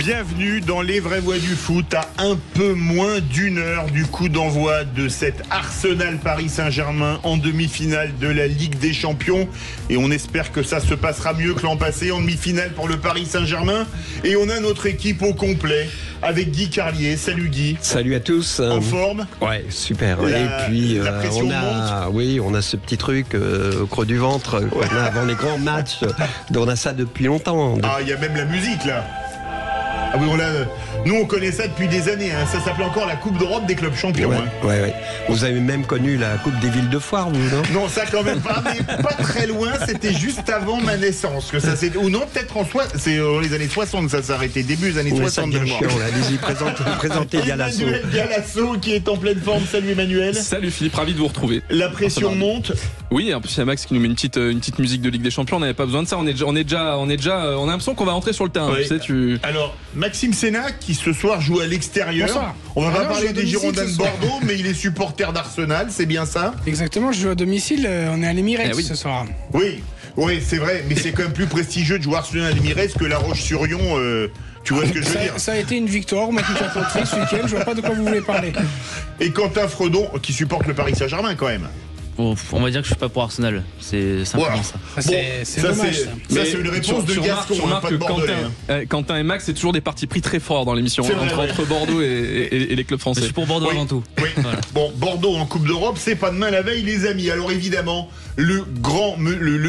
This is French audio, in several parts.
Bienvenue dans les vraies voix du foot à un peu moins d'une heure du coup d'envoi de cet Arsenal Paris Saint-Germain en demi-finale de la Ligue des Champions. Et on espère que ça se passera mieux que l'an passé en demi-finale pour le Paris Saint-Germain. Et on a notre équipe au complet avec Guy Carlier. Salut Guy. Salut à tous. En forme? Ouais, super. Et puis la pression on a ce petit truc au creux du ventre qu'on a avant les grands matchs. On a ça depuis longtemps. Ah, il y a même la musique là. Ah oui, nous on connaît ça depuis des années, hein. Ça s'appelait encore la Coupe d'Europe des clubs champions. Ouais. Vous avez même connu la Coupe des villes de foire, vous, non? Non, ça quand même pas, mais pas très loin. C'était juste avant ma naissance que ça s'est. Ou non, peut-être c'est les années 60, ça s'est arrêté, début des années 60. Allez-y, présentez Galasso. Emmanuel Galasso qui est en pleine forme. Salut Emmanuel. Salut Philippe, ravi de vous retrouver. La pression monte. Oui, en plus il y a Max qui nous met une petite musique de Ligue des Champions. On n'avait pas besoin de ça. On a l'impression qu'on va rentrer sur le terrain. Oui. Alors Maxime Sénac qui ce soir joue à l'extérieur. Bonsoir. On va pas parler des Girondins de Bordeaux, mais il est supporter d'Arsenal, c'est bien ça? Exactement, je joue à domicile, on est à l'Emirates ce soir. Oui, c'est vrai, mais c'est quand même plus prestigieux de jouer Arsenal à l'Emirates que La Roche-sur-Yon. Tu vois ce que je veux dire? Ça a été une victoire, on m'a tout apporté ce week-end, je vois pas de quoi vous voulez parler. Et Quentin Fredon qui supporte le Paris Saint-Germain quand même. Bon, on va dire que je suis pas pour Arsenal, c'est simplement ça. C'est dommage. Ça c'est une réponse de Gaston, pas de Bordelais. Quentin et Max, c'est toujours des partis pris très forts dans l'émission entre Bordeaux et les clubs français. Je suis pour Bordeaux avant tout. Oui. Voilà. Bon, Bordeaux en Coupe d'Europe, c'est pas demain la veille les amis. Alors évidemment, le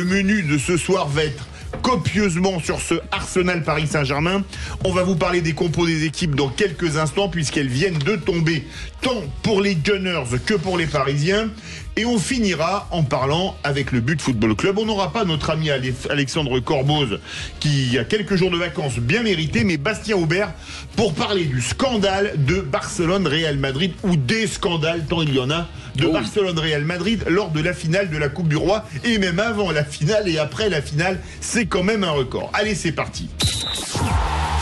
menu de ce soir va être copieusement sur ce Arsenal Paris Saint-Germain. On va vous parler des compos des équipes dans quelques instants puisqu'elles viennent de tomber tant pour les Gunners que pour les Parisiens. Et on finira en parlant avec le But Football Club. On n'aura pas notre ami Alexandre Corboz qui a quelques jours de vacances bien mérités, mais Bastien Aubert pour parler du scandale de Barcelone-Real Madrid, ou des scandales, tant il y en a, de Barcelone-Real Madrid lors de la finale de la Coupe du Roi, et même avant la finale et après la finale. C'est quand même un record. Allez, c'est parti.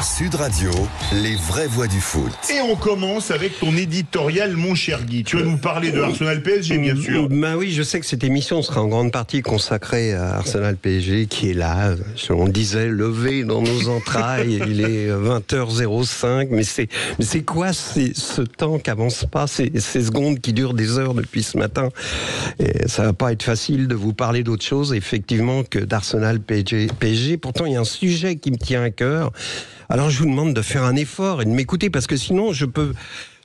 Sud Radio, les vraies voix du foot. Et on commence avec ton éditorial, mon cher Guy. Tu vas nous parler de Arsenal PSG, bien sûr. Bah oui, je sais que cette émission sera en grande partie consacrée à Arsenal PSG, qui est là, on disait, levé dans nos entrailles. Il est 20h05, mais c'est quoi ce temps qui avance pas, ces secondes qui durent des heures depuis ce matin? Et ça va pas être facile de vous parler d'autre chose, effectivement, que d'Arsenal PSG. Pourtant, il y a un sujet qui me tient à cœur. Alors je vous demande de faire un effort et de m'écouter, parce que sinon je peux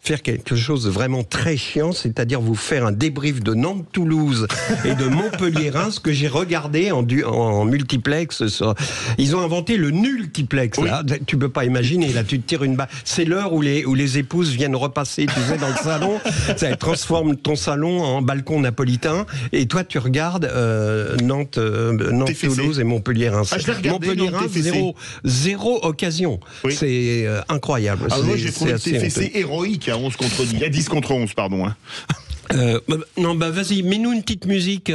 faire quelque chose de vraiment très chiant, c'est-à-dire vous faire un débrief de Nantes-Toulouse et de Montpellier-Reims que j'ai regardé en multiplex. Ils ont inventé le nultiplex, là. Oui. Tu peux pas imaginer, là tu te tires une balle. C'est l'heure où les épouses viennent repasser, tu sais, dans le salon. Ça transforme ton salon en balcon napolitain, et toi tu regardes Nantes-Toulouse et Montpellier-Reims. Montpellier-Reims, zéro occasion. Oui. C'est incroyable. Moi j'ai trouvé que TFC héroïque à 11 contre 10. À 10 contre 11, pardon. Non, vas-y, mets-nous une petite musique.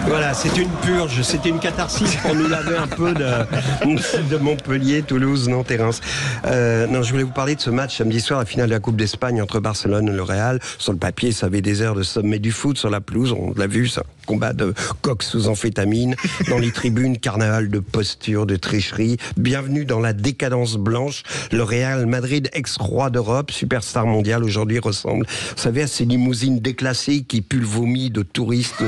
Voilà, c'était une purge, c'était une catharsis pour nous laver un peu de Montpellier, Toulouse, Nantes et Reims. Non, je voulais vous parler de ce match samedi soir, la finale de la Coupe d'Espagne entre Barcelone et le Real. Sur le papier, ça avait des airs de sommet du foot. Sur la pelouse, on l'a vu, c'est un combat de coqs sous amphétamine. Dans les tribunes, carnaval de posture, de tricherie. Bienvenue dans la décadence blanche. Le Real Madrid, ex-roi d'Europe, superstar mondial, aujourd'hui ressemble, vous savez, à ces limousines déclassées qui puent le vomi de touristes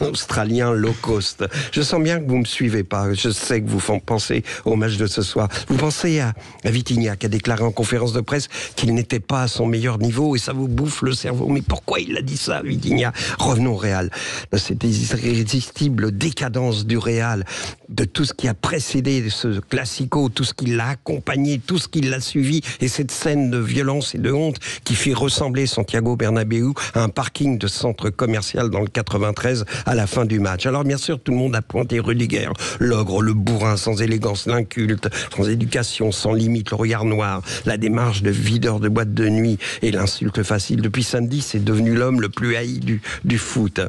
australiens low cost. Je sens bien que vous me suivez pas. Je sais que vous pensez au match de ce soir. Vous pensez à Vitinha qui a déclaré en conférence de presse qu'il n'était pas à son meilleur niveau, et ça vous bouffe le cerveau. Mais pourquoi il a dit ça, Vitinha? Revenons au Real. Cette irrésistible décadence du Real, de tout ce qui a précédé ce classico, tout ce qui l'a accompagné, tout ce qui l'a suivi, et cette scène de violence et de honte qui fait ressembler Santiago Bernabéu à un parking de centre commercial dans le 93 à la fin du match. Alors bien sûr, tout le monde a pointé Rudiger, l'ogre, le bourrin, sans élégance, l'inculte, sans éducation, sans limite, le regard noir, la démarche de videur de boîte de nuit et l'insulte facile. Depuis samedi, c'est devenu l'homme le plus haï du foot.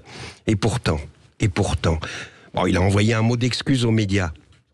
Et pourtant, bon, il a envoyé un mot d'excuse aux médias.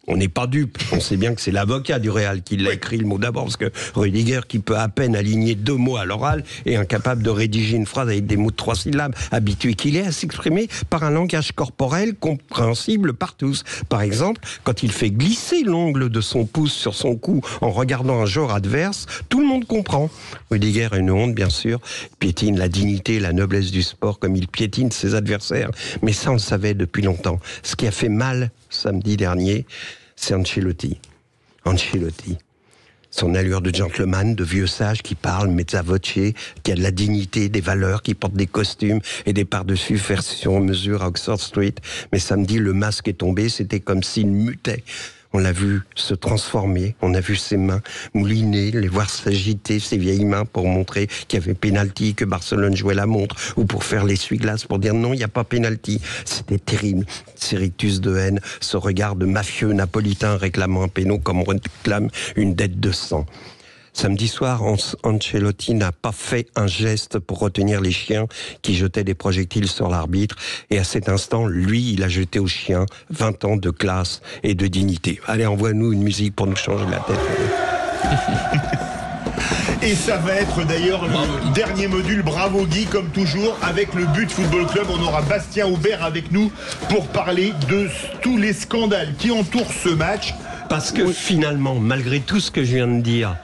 On n'est pas dupe. On sait bien que c'est l'avocat du Real qui l'a écrit le mot d'abord, parce que Rudiger, qui peut à peine aligner 2 mots à l'oral, est incapable de rédiger une phrase avec des mots de 3 syllabes, habitué qu'il est à s'exprimer par un langage corporel compréhensible par tous. Par exemple, quand il fait glisser l'ongle de son pouce sur son cou en regardant un joueur adverse, tout le monde comprend. Rudiger a une honte, bien sûr, il piétine la dignité et la noblesse du sport comme il piétine ses adversaires. Mais ça, on le savait depuis longtemps. Ce qui a fait mal samedi dernier, c'est Ancelotti. Ancelotti. Son allure de gentleman, de vieux sage qui parle mezza voce, qui a de la dignité, des valeurs, qui porte des costumes et des pardessus faits sur mesure à Oxford Street. Mais samedi, le masque est tombé, c'était comme s'il mutait. On l'a vu se transformer, on a vu ses mains mouliner, les voir s'agiter, ses vieilles mains pour montrer qu'il y avait pénalty, que Barcelone jouait la montre, ou pour faire l'essuie-glace pour dire non, il n'y a pas pénalty. C'était terrible. Ces rictus de haine, ce regard de mafieux napolitain réclamant un péno comme on réclame une dette de sang. Samedi soir, Ancelotti n'a pas fait un geste pour retenir les chiens qui jetaient des projectiles sur l'arbitre. Et à cet instant, lui, il a jeté aux chiens 20 ans de classe et de dignité. Allez, envoie-nous une musique pour nous changer la tête. Et ça va être d'ailleurs le dernier module. Bravo Guy, comme toujours. Avec le But Football Club, on aura Bastien Aubert avec nous pour parler de tous les scandales qui entourent ce match. Parce que finalement, malgré tout ce que je viens de dire,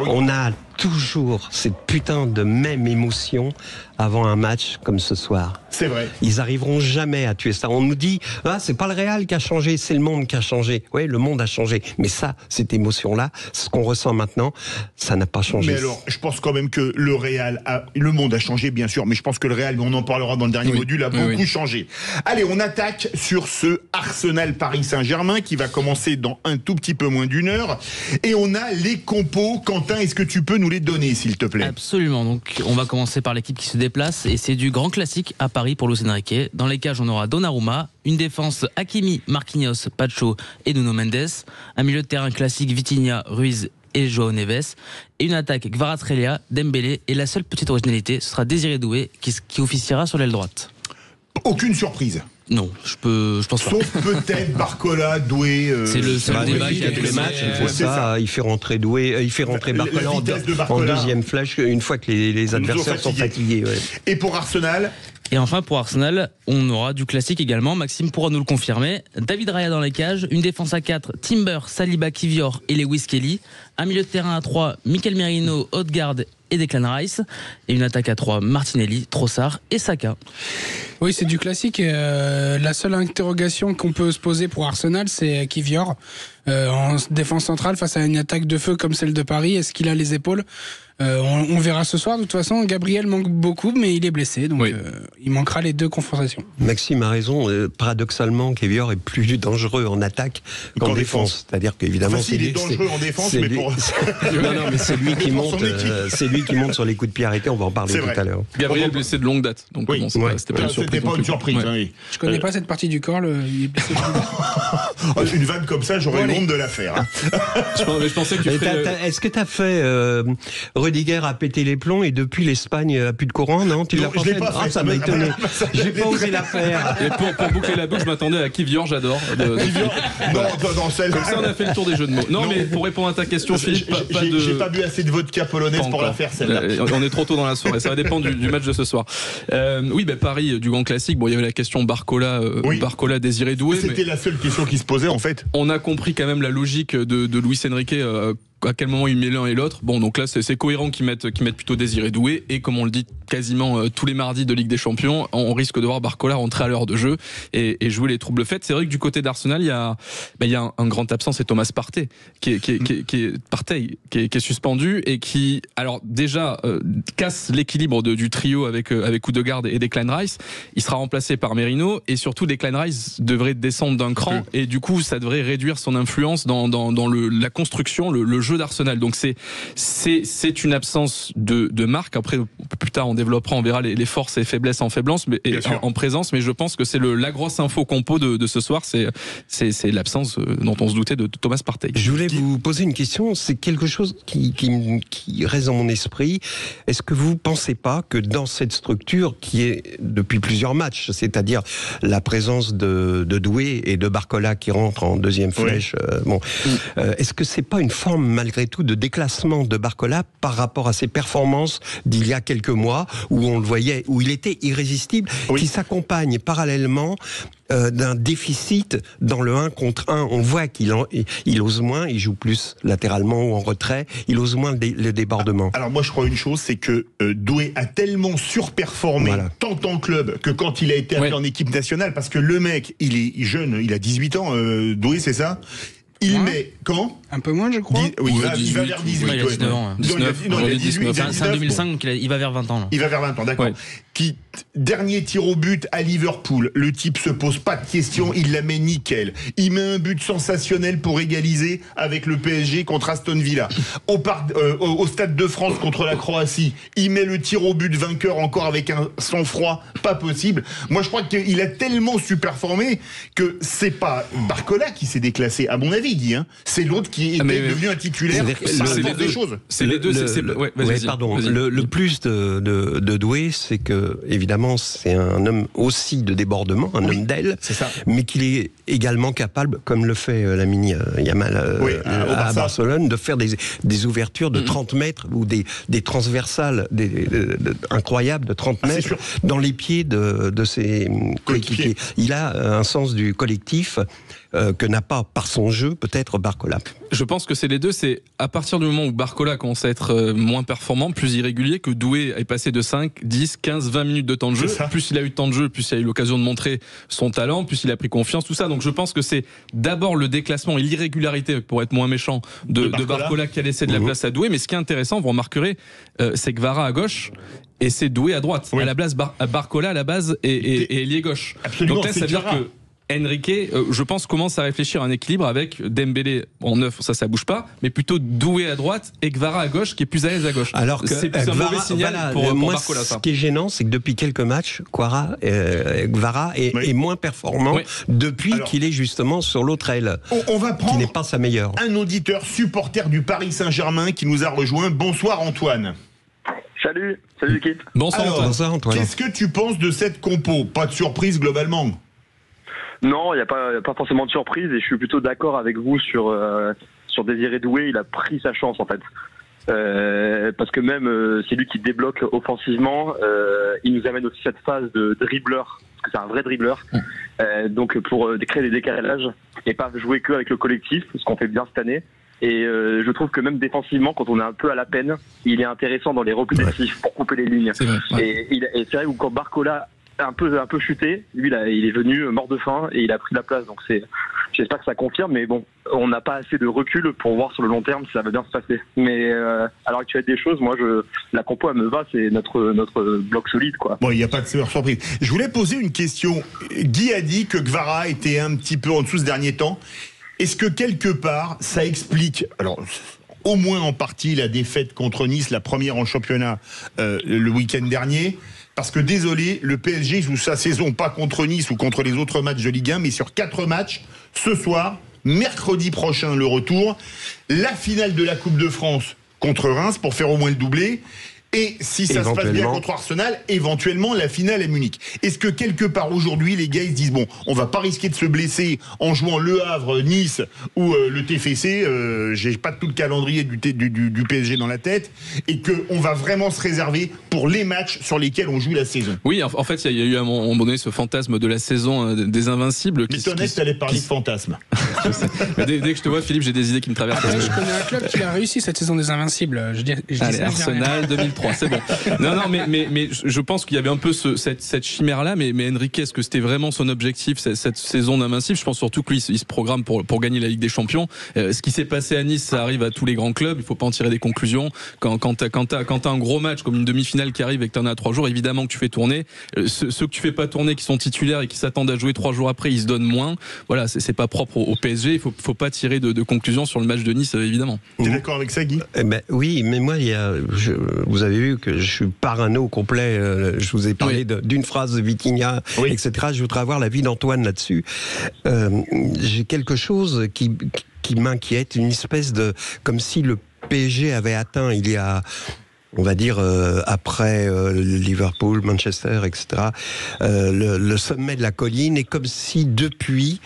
on a toujours cette putain de même émotion avant un match comme ce soir. C'est vrai. Ils arriveront jamais à tuer ça. On nous dit, c'est pas le Real qui a changé, c'est le monde qui a changé. Oui, le monde a changé. Mais ça, cette émotion-là, ce qu'on ressent maintenant, ça n'a pas changé. Mais alors, je pense quand même que le monde a changé, bien sûr, mais je pense que le Real, on en parlera dans le dernier module, a beaucoup changé. Allez, on attaque sur ce Arsenal Paris Saint-Germain qui va commencer dans un tout petit peu moins d'une heure. Et on a les compos. Quentin, est-ce que tu peux nous les donner, s'il te plaît? Absolument. Donc, on va commencer par l'équipe qui se déplace et c'est du grand classique à Paris pour Luis Enrique. Dans les cages, on aura Donnarumma, une défense Hakimi, Marquinhos, Pacho et Nuno Mendes, un milieu de terrain classique Vitinha, Ruiz et Joao Neves, et une attaque Kvaratskhelia, Dembélé, et la seule petite originalité, ce sera Désiré Doué qui officiera sur l'aile droite. Aucune surprise. Non, je pense pas. Sauf peut-être Barcola, Doué. C'est le seul débat qui a tous les matchs. Il fait rentrer Doué, il fait rentrer Barcola en deuxième flèche une fois que les adversaires sont fatigués. Ouais. Et pour Arsenal? Et enfin, pour Arsenal, on aura du classique également. Maxime pourra nous le confirmer. David Raya dans les cages, une défense à 4, Timber, Saliba, Kivior et Lewis Kelly. Un milieu de terrain à 3, Mikel Merino, Odegaard et Declan Rice. Et une attaque à 3, Martinelli, Trossard et Saka. Oui, c'est du classique. La seule interrogation qu'on peut se poser pour Arsenal, c'est Kivior. En défense centrale, face à une attaque de feu comme celle de Paris, est-ce qu'il a les épaules? On verra ce soir. De toute façon, Gabriel manque beaucoup, mais il est blessé, donc il manquera les deux confrontations. Maxime a raison. Paradoxalement, Kivior est plus dangereux en attaque qu'en défense. C'est-à-dire qu'évidemment, il est dangereux en défense, mais pour non, mais c'est lui qui monte. C'est lui qui monte sur les coups de pied arrêtés. On va en parler tout à l'heure. Gabriel blessé de longue date, donc c'était pas une surprise. C'était pas une surprise. Je connais pas cette partie du corps. Il est blessé. Une vanne comme ça, j'aurais honte de la faire. Je pensais que tu ferais... Est-ce que t'as fait Rudiger a pété les plombs et depuis l'Espagne a plus de courant? Non, tu l'as pas fait. Ah, ça m'a étonné. J'ai pas osé la faire. Et pour boucler la boucle, je m'attendais à Kivior, j'adore. Non, celle. Comme ça, on a fait le tour des jeux de mots. Non, mais pour répondre à ta question, Philippe, j'ai pas bu assez de vodka polonaise pour la faire, celle-là. On est trop tôt dans la soirée. Ça va dépendre du match de ce soir. Oui, Paris, du grand classique. Bon, il y avait la question Barcola, Désiré Doué. C'était la seule question qui se posait, en fait. On a compris quand même la logique de Luis Enrique. À quel moment il met l'un et l'autre. Bon, donc là, c'est cohérent qu'ils mettent plutôt Désiré Doué. Et comme on le dit quasiment tous les mardis de Ligue des Champions, on risque de voir Barcola rentrer à l'heure de jeu et jouer les troubles faits. C'est vrai que du côté d'Arsenal, il y a un grand absent, c'est Thomas Partey, qui est suspendu et qui, alors déjà, casse l'équilibre du trio avec Odegaard et Declan Rice. Il sera remplacé par Merino et surtout Declan Rice devrait descendre d'un cran et du coup, ça devrait réduire son influence dans la construction, le jeu jeu d'Arsenal. Donc c'est une absence de marque. Après, plus tard, on développera, on verra les forces et faiblesses en présence. Mais je pense que c'est la grosse info compo de ce soir. C'est l'absence dont on se doutait de Thomas Partey. Je voulais vous poser une question. C'est quelque chose qui reste dans mon esprit. Est-ce que vous pensez pas que dans cette structure qui est depuis plusieurs matchs, c'est-à-dire la présence de Doué et de Barcola qui rentrent en deuxième flèche, est-ce que c'est pas une forme malgré tout de déclassement de Barcola par rapport à ses performances d'il y a quelques mois où on le voyait, où il était irrésistible, qui s'accompagne parallèlement d'un déficit dans le 1 contre 1. On voit qu'il ose moins, il joue plus latéralement ou en retrait, il ose moins le débordement. Alors moi je crois une chose, c'est que Doué a tellement surperformé tant en club que quand il a été appelé en équipe nationale, parce que le mec, il est jeune, il a 18 ans, Doué, c'est ça ? Il met quand ? Un peu moins, je crois. Il va vers 18. Il a 19 ans. Non, il a 18. C'est en 2005, donc il va vers 20 ans. Là. Il va vers 20 ans, d'accord. Dernier tir au but à Liverpool. Le type se pose pas de questions, il la met nickel. Il met un but sensationnel pour égaliser avec le PSG contre Aston Villa. Au Stade de France contre la Croatie, il met le tir au but vainqueur encore avec un sang-froid pas possible. Moi, je crois qu'il a tellement superformé que c'est pas Barcola qui s'est déclassé, à mon avis, Guy. C'est l'autre qui est devenu un titulaire. C'est les deux choses. C'est les deux. Le plus de Doué, c'est que évidemment, c'est un homme aussi de débordement, un homme d'aile, mais qu'il est également capable, comme le fait Lamine Yamal à Barcelone, de faire des ouvertures de 30 mètres ou des transversales incroyables de 30 mètres dans les pieds de ses coéquipiers. Il a un sens du collectif que n'a pas par son jeu peut-être Barcola. Je pense que c'est les deux. C'est à partir du moment où Barcola commence à être moins performant, plus irrégulier, que Doué est passé de 5, 10, 15, 20 minutes de temps de jeu. Plus il a eu de temps de jeu, plus il a eu l'occasion de montrer son talent, plus il a pris confiance, tout ça. Donc je pense que c'est d'abord le déclassement et l'irrégularité, pour être moins méchant, de Barcola qui a laissé de la place à Doué. Mais ce qui est intéressant, vous remarquerez, c'est Kvara à gauche et c'est Doué à droite. À la place, Barcola à la base et ailier gauche. Absolument. Donc là, ça veut dire que Enrique, je pense, commence à réfléchir à un équilibre avec Dembélé en neuf, ça bouge pas, mais plutôt Doué à droite et Kvara à gauche, qui est plus à l'aise à gauche. Alors que c'est un mauvais signal pour Barcola. Ce qui est gênant, c'est que depuis quelques matchs, Kvara est moins performant depuis qu'il est justement sur l'autre aile, on va prendre qui n'est pas sa meilleure. Un auditeur supporter du Paris Saint-Germain qui nous a rejoint. Bonsoir Antoine. Salut l'équipe. Bonsoir Antoine. Qu'est-ce que tu penses de cette compo ? Pas de surprise globalement ? Non, il n'y a pas forcément de surprise et je suis plutôt d'accord avec vous sur Désiré Doué. Il a pris sa chance en fait. Parce que même c'est lui qui débloque offensivement. Il nous amène aussi cette phase de dribbleur, parce que c'est un vrai dribbleur. Donc pour créer des décalages et pas jouer que avec le collectif, ce qu'on fait bien cette année. Et je trouve que même défensivement, quand on est un peu à la peine, il est intéressant dans les replis défensifs pour couper les lignes. C'est vrai. Et c'est vrai où quand Barcola un peu chuté, lui là, il est venu mort de faim et il a pris la place. Donc j'espère que ça confirme, mais bon, on n'a pas assez de recul pour voir sur le long terme si ça va bien se passer. Mais à l'heure actuelle des choses, moi la compo elle me va, c'est notre bloc solide quoi. Bon, il n'y a pas de surprise. Je voulais poser une question. Guy a dit que Kvara était un petit peu en dessous ce dernier temps. Est-ce que quelque part ça explique, alors au moins en partie, la défaite contre Nice, la première en championnat le week-end dernier? Parce que désolé, le PSG joue sa saison pas contre Nice ou contre les autres matchs de Ligue 1, mais sur 4 matchs, ce soir, mercredi prochain, le retour, la finale de la Coupe de France contre Reims pour faire au moins le doublé. Et si ça se passe bien contre Arsenal, éventuellement la finale à Munich. Est-ce que quelque part aujourd'hui, les gars ils se disent bon, on va pas risquer de se blesser en jouant Le Havre, Nice ou le TFC, j'ai pas tout le calendrier du PSG dans la tête, et qu'on va vraiment se réserver pour les matchs sur lesquels on joue la saison. Oui, en fait, il y a eu à un moment donné ce fantasme de la saison des Invincibles. Mais t'honnête, t'allais parler de fantasme. Dès que je te vois, Philippe, j'ai des idées qui me traversent. Je connais un club qui a réussi cette saison des Invincibles. Allez, Arsenal 2003. C'est bon. Non, mais je pense qu'il y avait un peu cette chimère-là, mais Enrique, est-ce que c'était vraiment son objectif, cette saison d'Invincible? Je pense surtout que lui, il se programme pour gagner la Ligue des Champions. Ce qui s'est passé à Nice, ça arrive à tous les grands clubs, il faut pas en tirer des conclusions. Quand t'as un gros match, comme une demi-finale qui arrive et que t'en as à 3 jours, évidemment que tu fais tourner. Ceux que tu fais pas tourner, qui sont titulaires et qui s'attendent à jouer 3 jours après, ils se donnent moins. Voilà, c'est pas propre au PSG. PSG. Il faut pas tirer de conclusion sur le match de Nice, évidemment. T'es d'accord avec ça, Guy ? Oui, mais moi, vous avez vu que je suis parano complet. Je vous ai parlé d'une phrase de Vitinha, etc. Je voudrais avoir l'avis d'Antoine là-dessus. J'ai quelque chose qui m'inquiète, une espèce de... Comme si le PSG avait atteint, il y a... on va dire, après Liverpool, Manchester, etc., le sommet de la colline, et comme si depuis...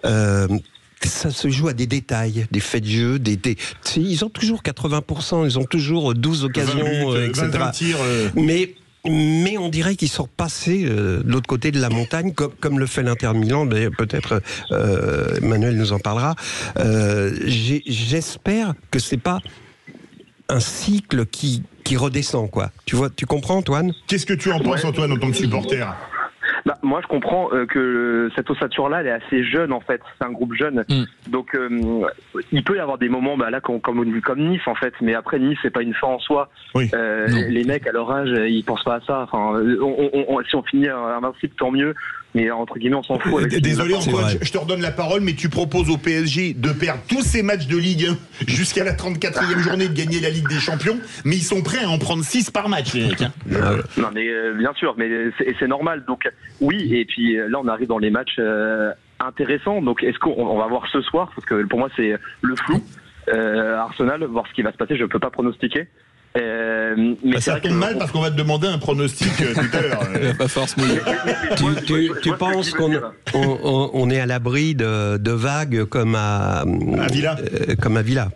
ça se joue à des détails, des faits de jeu, ils ont toujours 80%, ils ont toujours 12 occasions, 20 buts, etc. 20 tirs, Mais on dirait qu'ils sont passés de l'autre côté de la montagne, comme le fait l'Inter Milan. Peut-être Manuel nous en parlera. J'espère que c'est pas un cycle qui redescend, quoi. Tu comprends, Antoine ? Qu'est-ce que tu en penses, Antoine, en tant que supporter ? Moi, je comprends que cette ossature-là, elle est assez jeune, en fait. C'est un groupe jeune. Donc, il peut y avoir des moments, là, comme Nice, en fait. Mais après, Nice, c'est pas une fin en soi. Les mecs, à leur âge, ils pensent pas à ça. Enfin, si on finit invincible, tant mieux. Mais entre guillemets, on s'en fout. Désolé, Antoine, je te redonne la parole, mais tu proposes au PSG de perdre tous ces matchs de Ligue 1 jusqu'à la 34e journée, de gagner la Ligue des Champions, mais ils sont prêts à en prendre 6 par match, les mecs. Non, mais bien sûr, mais c'est normal. Donc, oui, et puis là, on arrive dans les matchs intéressants. Donc, est-ce qu'on va voir ce soir ? Parce que pour moi, c'est le flou. Arsenal, voir ce qui va se passer, je ne peux pas pronostiquer. Mais ça tombe mal parce qu'on va te demander un pronostic tout à l'heure. Pas force mouillée. Tu penses qu'on est à l'abri de vagues comme à Villa comme à Villa ?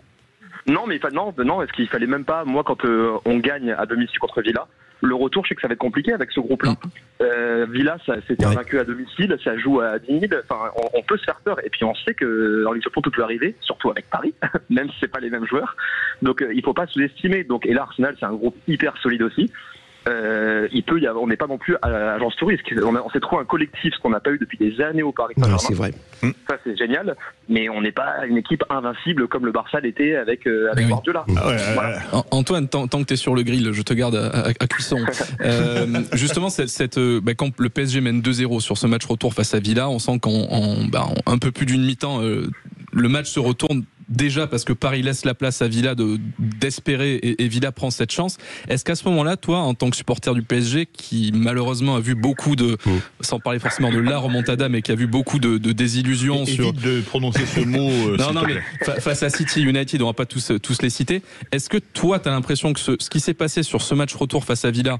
Non, mais non, est-ce qu'il fallait même pas, moi, quand on gagne à domicile contre Villa, le retour, je sais que ça va être compliqué avec ce groupe-là. Villa, c'était invaincu à domicile, ça joue à 10 000. Enfin, on peut se faire peur. Et puis, on sait que dans les Champions, tout peut arriver, surtout avec Paris, même si c'est pas les mêmes joueurs. Donc, il faut pas sous-estimer. Donc, et là, Arsenal, c'est un groupe hyper solide aussi. On n'est pas non plus à agence touriste. On s'est trouvé un collectif, ce qu'on n'a pas eu depuis des années au Paris Saint-Germain. C'est vrai. Ça, c'est génial. Mais on n'est pas une équipe invincible comme le Barça l'était avec Guardiola. Voilà. Antoine, tant que tu es sur le grill, je te garde à cuisson. Justement, quand le PSG mène 2-0 sur ce match retour face à Villa, on sent qu'en un peu plus d'une mi-temps, le match se retourne. Déjà parce que Paris laisse la place à Villa d'espérer et Villa prend cette chance. Est-ce qu'à ce moment-là, toi, en tant que supporter du PSG, qui malheureusement a vu beaucoup sans parler forcément de la remontada, mais qui a vu beaucoup de désillusions évite de prononcer ce mot. Non, mais face à City, United, on va pas tous les citer. Est-ce que toi, tu as l'impression que ce qui s'est passé sur ce match retour face à Villa,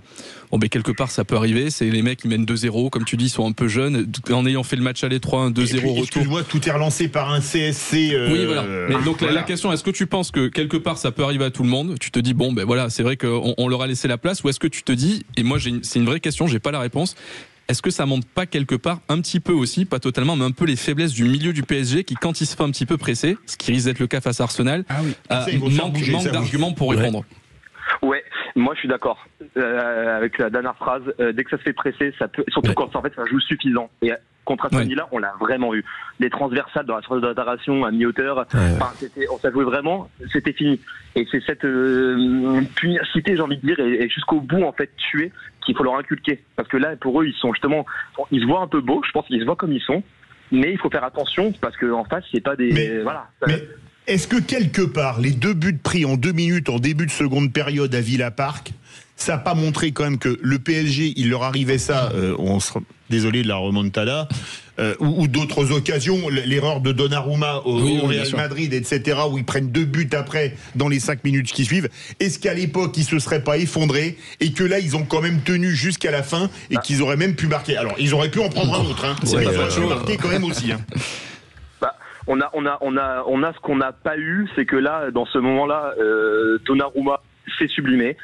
quelque part, ça peut arriver. C'est les mecs qui mènent 2-0, comme tu dis, ils sont un peu jeunes. En ayant fait le match aller 3-1, 2-0 retour. Excuse-moi, tout est relancé par un CSC. Oui, voilà. Donc la question, est-ce que tu penses que quelque part ça peut arriver à tout le monde ? Tu te dis c'est vrai qu'on leur a laissé la place, ou est-ce que tu te dis, et moi c'est une vraie question, j'ai pas la réponse, est-ce que ça montre pas quelque part un petit peu aussi, pas totalement, mais un peu les faiblesses du milieu du PSG qui, quand il se fait un petit peu presser, ce qui risque d'être le cas face à Arsenal, manque d'arguments pour répondre. Ouais, moi je suis d'accord avec la dernière phrase. Dès que ça se fait presser, ça peut, surtout quand en fait ça joue suffisant. Et contre Aston Villa, on l'a vraiment vu. Les transversales dans la surface d'intégration à mi-hauteur, on s'est joué vraiment, c'était fini. Et c'est cette pugnacité, j'ai envie de dire, et jusqu'au bout en fait tuer, qu'il faut leur inculquer. Parce que là, pour eux, ils sont justement, ils se voient un peu beaux. Je pense qu'ils se voient comme ils sont, mais il faut faire attention parce que en face, c'est pas des Mais est-ce que quelque part, les 2 buts pris en 2 minutes en début de seconde période à Villa Park, ça n'a pas montré quand même que le PSG, il leur arrivait ça, désolé de la remontada, ou d'autres occasions, l'erreur de Donnarumma au Real Madrid, etc., où ils prennent 2 buts après dans les 5 minutes qui suivent. Est-ce qu'à l'époque, ils se seraient pas effondrés et que là, ils ont quand même tenu jusqu'à la fin et qu'ils auraient même pu marquer ? Alors, ils auraient pu en prendre un autre, c'est pas facile, marquer quand même aussi. On a ce qu'on n'a pas eu, c'est que là, dans ce moment-là, Donnarumma s'est sublimé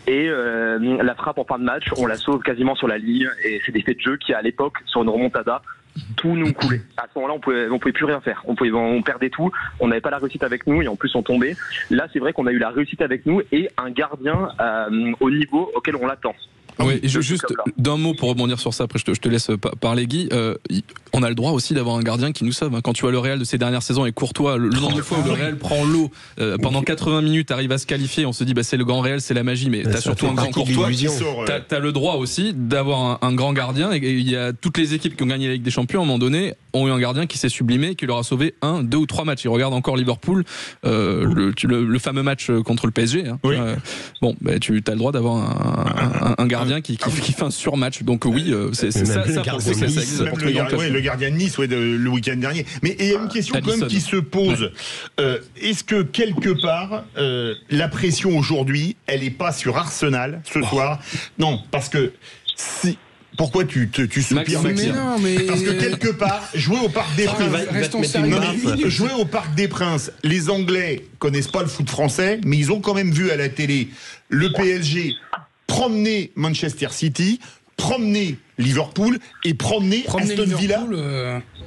et la frappe en fin de match, on la sauve quasiment sur la ligne et c'est des faits de jeu qui, à l'époque, sur une remontada, tout nous coulait. À ce moment-là, on pouvait plus rien faire. On perdait tout. On n'avait pas la réussite avec nous et en plus on tombait. Là, c'est vrai qu'on a eu la réussite avec nous et un gardien au niveau auquel on l'attend. Oui, et juste d'un mot pour rebondir sur ça, après je te laisse parler, Guy. On a le droit aussi d'avoir un gardien qui nous sauve. Quand tu vois le Real de ces dernières saisons et Courtois, le nombre de fois où le Real prend l'eau pendant 80 minutes, arrive à se qualifier, on se dit c'est le grand Real, c'est la magie, mais t'as surtout un grand Courtois. T'as le droit aussi d'avoir un grand gardien. Et il y a toutes les équipes qui ont gagné la Ligue des Champions, à un moment donné, ont eu un gardien qui s'est sublimé, qui leur a sauvé 1, 2 ou 3 matchs. Ils regardent encore Liverpool, le fameux match contre le PSG. Hein. Oui. Bon, bah, tu as le droit d'avoir un gardien qui fait un surmatch. Donc oui, c'est ça. Le gardien de Nice, le week-end dernier. Mais il y a une question quand même qui se pose. Est-ce que quelque part, la pression aujourd'hui, elle n'est pas sur Arsenal ce soir? Non, parce que pourquoi tu soupires, Maxime? Parce que quelque part, jouer au Parc des Princes, jouer au Parc des Princes, les Anglais connaissent pas le foot français, mais ils ont quand même vu à la télé le PSG promener Manchester City, promener Liverpool et promener Aston Villa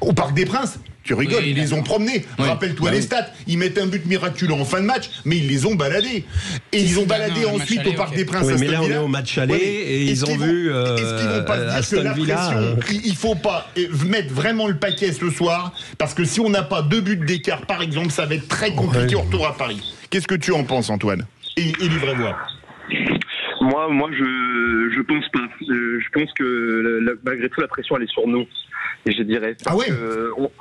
au Parc des Princes. Tu rigoles, ils les ont promenés. Rappelle-toi les stats. Ils mettent un but miraculeux en fin de match, mais ils les ont baladés. Et ils ont baladé ensuite au Parc des Princes. Mais là, on est au match aller et ils ont vu est-ce qu'ils vont pas dire Aston que la Villa, pression, il faut pas mettre vraiment le paquet ce soir, parce que si on n'a pas 2 buts d'écart, par exemple, ça va être très compliqué au retour à Paris. Qu'est-ce que tu en penses, Antoine? Et livrez-moi. Moi, je pense pas. Je pense que malgré tout, la pression, elle est sur nous. Et je dirais. Ah ouais.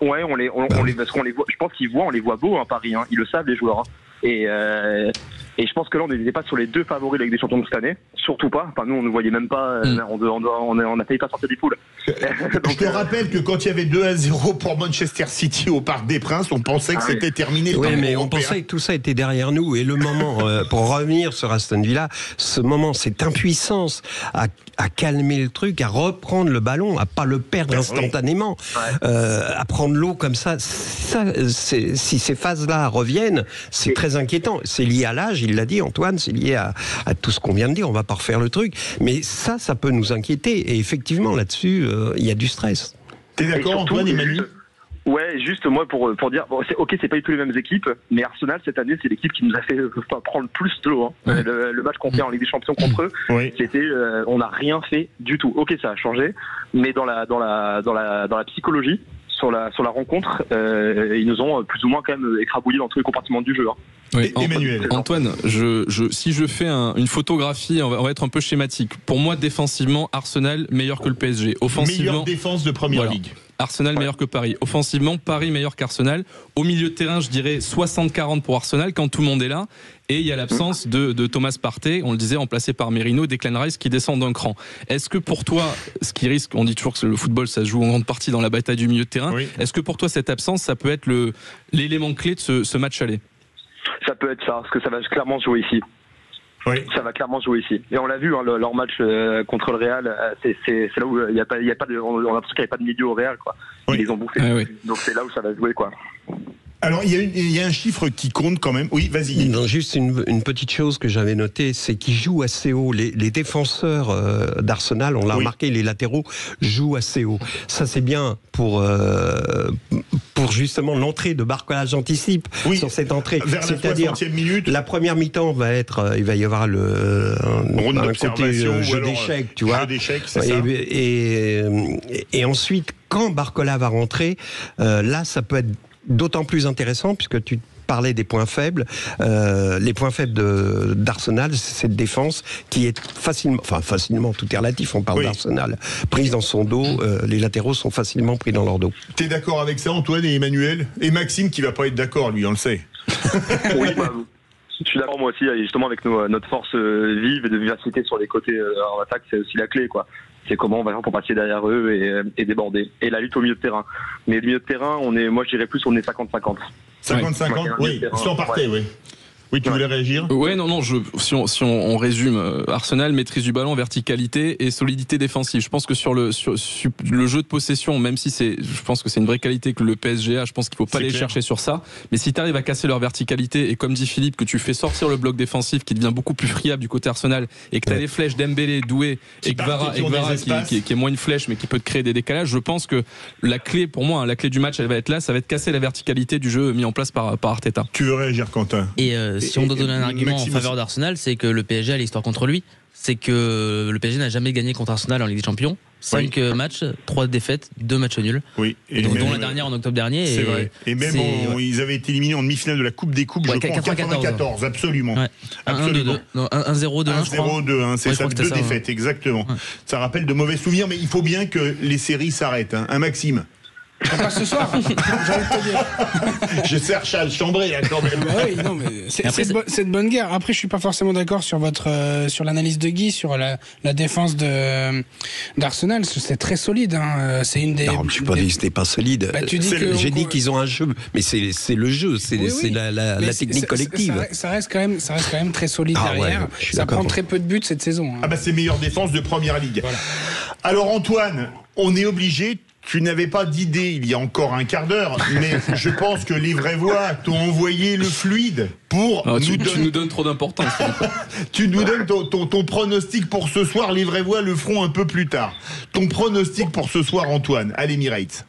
On les, parce qu'on les voit. Je pense on les voit beaux, Paris. Ils le savent, les joueurs. Et je pense que là, on n'était pas sur les 2 favoris de la Ligue des Champions de cette année. Surtout pas. Enfin, nous, on ne voyait même pas. On a failli pas sortir des poules. Donc, je te rappelle que quand il y avait 2-0 pour Manchester City au Parc des Princes, on pensait que c'était terminé. Oui, mais on pensait que tout ça était derrière nous. Et le moment, pour revenir sur Aston Villa, ce moment, cette impuissance à calmer le truc, à reprendre le ballon, à pas le perdre instantanément, à prendre l'eau comme ça, si ces phases-là reviennent, c'est très inquiétant. C'est lié à l'âge, il l'a dit Antoine, c'est lié à tout ce qu'on vient de dire, on va pas refaire le truc, mais ça peut nous inquiéter, et effectivement là-dessus il y a du stress. T'es d'accord, Antoine, Emmanuel? Ouais, juste moi pour dire, c'est pas du tout les mêmes équipes, mais Arsenal cette année c'est l'équipe qui nous a fait prendre plus de l'eau. Le match qu'on fait en Ligue des Champions contre eux, c'était, on n'a rien fait du tout. Ok, ça a changé, mais dans la psychologie, sur la rencontre, ils nous ont plus ou moins quand même écrabouillé dans tous les compartiments du jeu. Oui, Emmanuel. Antoine, si je fais une photographie, on va être un peu schématique. Pour moi, défensivement, Arsenal meilleur que le PSG. Offensivement, meilleure défense de Première Ligue. Arsenal meilleur que Paris. Offensivement, Paris meilleur qu'Arsenal. Au milieu de terrain, je dirais 60-40 pour Arsenal quand tout le monde est là. Et il y a l'absence de Thomas Partey, on le disait, remplacé par Merino, Declan Rice qui descend d'un cran. Est-ce que pour toi, ce qui risque, on dit toujours que le football ça se joue en grande partie dans la bataille du milieu de terrain, est-ce que pour toi cette absence, ça peut être l'élément clé de ce match aller? Ça peut être ça, parce que ça va clairement se jouer ici. Oui. Ça va clairement se jouer ici. Et on l'a vu, leur match contre le Real, c'est là où il y a pas de, on a l'impression qu'il n'y avait pas de milieu au Real, quoi. Ils les ont bouffés. Donc c'est là où ça va se jouer, quoi. Alors, il y a un chiffre qui compte quand même. Oui, vas-y. Non, juste une petite chose que j'avais notée, c'est qu'ils jouent assez haut. Les défenseurs d'Arsenal, on l'a remarqué, les latéraux jouent assez haut. Ça, c'est bien pour justement l'entrée de Barcola. J'anticipe sur cette entrée. C'est-à-dire, la première mi-temps va être, il va y avoir un côté jeu d'échecs, tu vois. Jeu d'échecs, c'est ça. Et ensuite, quand Barcola va rentrer, là, ça peut être d'autant plus intéressant puisque tu parlais des points faibles. Les points faibles d'Arsenal, c'est cette défense qui est facilement, tout est relatif, on parle d'Arsenal, prise dans son dos, les latéraux sont facilement pris dans leur dos. T'es d'accord avec ça, Antoine et Emmanuel? Et Maxime qui va pas être d'accord, lui, on le sait. Oui, je suis d'accord moi aussi, justement avec notre force vive et de vivacité sur les côtés en attaque, c'est aussi la clé, quoi. C'est comment on va faire pour passer derrière eux et déborder. Et la lutte au milieu de terrain. Mais le milieu de terrain, moi je dirais plus on est 50-50. 50-50, oui, sans parter, oui. Oui, tu voulais réagir? Ouais, non, si on résume, Arsenal, maîtrise du ballon, verticalité et solidité défensive. Je pense que sur le jeu de possession, même si je pense que c'est une vraie qualité que le PSG a, je pense qu'il faut pas aller chercher sur ça. Mais si tu arrives à casser leur verticalité et comme dit Philippe, que tu fais sortir le bloc défensif qui devient beaucoup plus friable du côté Arsenal et que tu as les flèches d'Embélé, Doué et Kvara qui est moins une flèche mais qui peut te créer des décalages, je pense que la clé pour moi, la clé du match, elle va être là, ça va être casser la verticalité du jeu mis en place par Arteta. Tu veux réagir, Quentin? Et si on doit donner un argument en faveur d'Arsenal, c'est que le PSG a l'histoire contre lui. C'est que le PSG n'a jamais gagné contre Arsenal en Ligue des Champions. 5 matchs, 3 défaites, 2 matchs nuls. Oui. Et dont la dernière en octobre dernier. C'est vrai. Et même ils avaient été éliminés en demi-finale de la Coupe des Coupes, je crois, en 94. Absolument. Ouais. Absolument. 1-0, 2-1. 1-0, 2-1, c'est ça, 2 défaites, exactement. Ça rappelle de mauvais souvenirs, mais il faut bien que les séries s'arrêtent. Hein, Maxime? Pas ce soir, j'ai envie de te dire. Je cherche à chambrer là quand même. Oui, non, mais c'est de bonne guerre. Après, je suis pas forcément d'accord sur sur l'analyse de Guy, sur la défense d'Arsenal. C'est très solide. Hein. C'est une des. Non, je suis pas dit que c'était pas solide. Bah, tu dis J'ai dit qu'ils ont un jeu, mais c'est le jeu, c'est la technique collective. Ça reste quand même très solide derrière. Ouais, je suis ça d'accord. prend très peu de buts cette saison. Hein. Ah bah c'est meilleure défense de Première Ligue. Voilà. Alors Antoine, on est obligé. Tu n'avais pas d'idée il y a encore un quart d'heure, mais je pense que les vraies voix t'ont envoyé le fluide pour tu nous donnes trop d'importance. Tu nous donnes ton pronostic pour ce soir. Les vraies voix le feront un peu plus tard. Ton pronostic pour ce soir, Antoine, à l'Emirates.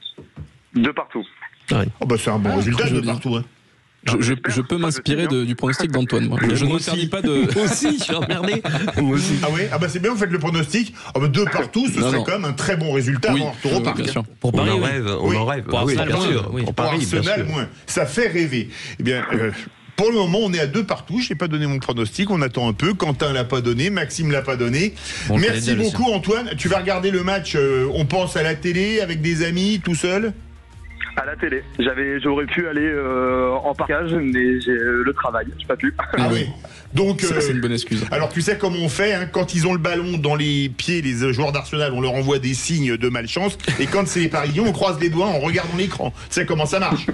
2 partout. Ouais. Oh bah c'est un bon résultat de joli. partout. Hein. Je peux m'inspirer du pronostic d'Antoine. Moi. Je ne m'interdis pas de. Moi aussi, je suis emmerdé. Moi aussi. Ah ouais, ah bah c'est bien, vous faites le pronostic. Ah bah 2 partout, ce serait quand même un très bon résultat Oui, avant retour au parc. bien sûr. Pour Paris, On en oui. rêve, Oui. on en rêve. Pour Ah oui, Arsenal, bien moins, sûr. oui. Pour Pour Paris, bien Arsenal, sûr. moins. Ça fait rêver. Eh bien, pour le moment, on est à 2 partout. Je n'ai pas donné mon pronostic. On attend un peu. Quentin l'a pas donné. Maxime l'a pas donné. Bon, Merci le beaucoup, Antoine. Tu vas regarder le match. On pense à la télé, avec des amis, tout seul. À la télé. J'aurais pu aller en parkage, mais j'ai le travail. J'ai pas pu. Ah oui. Donc, C'est une bonne excuse. alors tu sais comment on fait, hein, quand ils ont le ballon dans les pieds, les joueurs d'Arsenal, on leur envoie des signes de malchance, et quand c'est les Parisiens, on croise les doigts en regardant l'écran. Tu sais comment ça marche.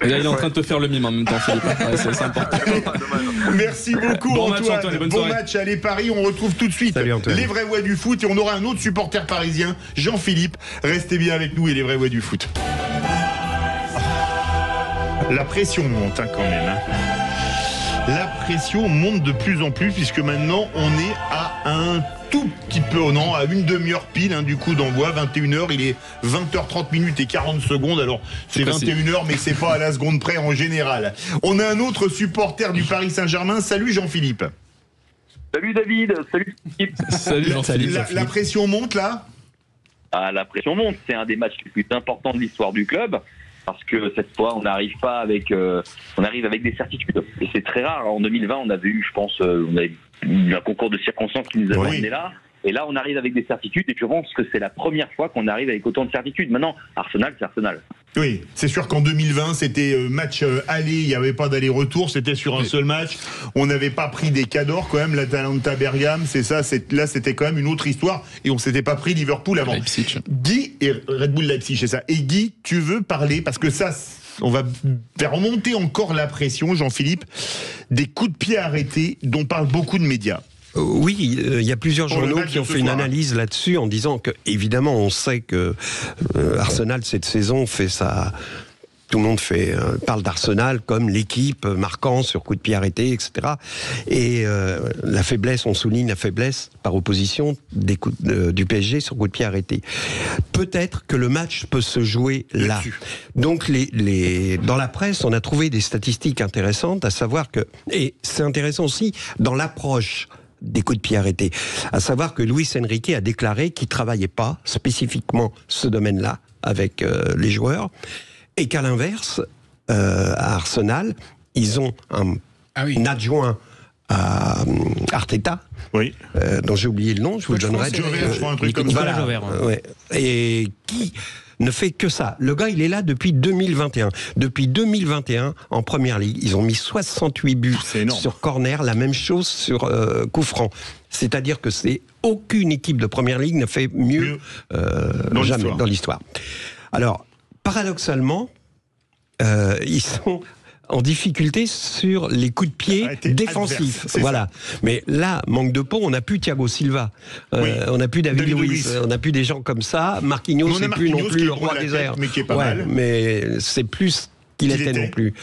Et là, il est en train de te faire le mime en même temps, Philippe. Ouais, c'est important. Merci beaucoup, Bon match, Antoine. Antoine, et bonne Bon soirée. match à les Paris. On retrouve tout de suite Salut, Antoine. les vraies voix du foot, et on aura un autre supporter parisien, Jean-Philippe. Restez bien avec nous et les vraies voix du foot. La pression monte hein, quand même. Hein. La pression monte de plus en plus puisque maintenant on est à un tout petit peu, non, à une demi-heure pile hein, du coup d'envoi, 21h, il est 20h30 minutes et 40 secondes, alors c'est précis. 21h mais c'est pas à la seconde près en général. On a un autre supporter du Paris Saint-Germain, salut Jean-Philippe. Salut David, salut Philippe. Salut Jean-Philippe. La pression monte là? Ah, la pression monte, c'est un des matchs les plus importants de l'histoire du club. Parce que cette fois, on n'arrive pas avec, on arrive avec des certitudes. Et c'est très rare. En 2020, on avait eu, je pense, on avait eu un concours de circonstances qui nous a amené là. Et là, on arrive avec des certitudes. Et je pense que c'est la première fois qu'on arrive avec autant de certitudes. Maintenant, Arsenal, c'est Arsenal. Oui, c'est sûr qu'en 2020, c'était match aller, il n'y avait pas d'aller-retour, c'était sur un seul match. On n'avait pas pris des cadors quand même, l'Atalanta Bergame, c'est ça, là c'était quand même une autre histoire et on s'était pas pris Liverpool avant. Leipzig. Guy et Red Bull Leipzig, c'est ça. Et Guy, tu veux parler, parce que ça, on va faire remonter encore la pression, Jean-Philippe, des coups de pied arrêtés dont parlent beaucoup de médias. Oui, il y a plusieurs Pour le journaux match qui ont de ce fait une soir. analyse là-dessus en disant que, évidemment, on sait que Arsenal cette saison fait ça. Tout le monde parle d'Arsenal comme l'équipe marquant sur coup de pied arrêté, etc. Et la faiblesse, on souligne la faiblesse par opposition des du PSG sur coup de pied arrêté. Peut-être que le match peut se jouer là. Là-dessus. Donc dans la presse, on a trouvé des statistiques intéressantes, à savoir que, et c'est intéressant aussi dans l'approche des coups de pied arrêtés, à savoir que Luis Enrique a déclaré qu'il travaillait pas spécifiquement ce domaine-là avec les joueurs, et qu'à l'inverse, à Arsenal, ils ont un adjoint à Arteta, Oui. dont j'ai oublié le nom, je vous le donnerai. Jover, je crois, un truc comme ça. Voilà, Jover, ouais. Et qui ne fait que ça. Le gars, il est là depuis 2021. Depuis 2021, en Première Ligue, ils ont mis 68 buts C'est énorme. sur corner, la même chose sur coup franc. C'est-à-dire que aucune équipe de Première Ligue n'a fait mieux jamais dans l'histoire. Alors, paradoxalement, ils sont en difficulté sur les coups de pied défensifs. Adverse, voilà. Mais là, manque de peau, on n'a plus Thiago Silva. On n'a plus David Luiz. On n'a plus des gens comme ça. Marquinhos, c'est plus non plus le roi des airs. Mais qui est pas mal. Mais c'est plus qu'il était non plus.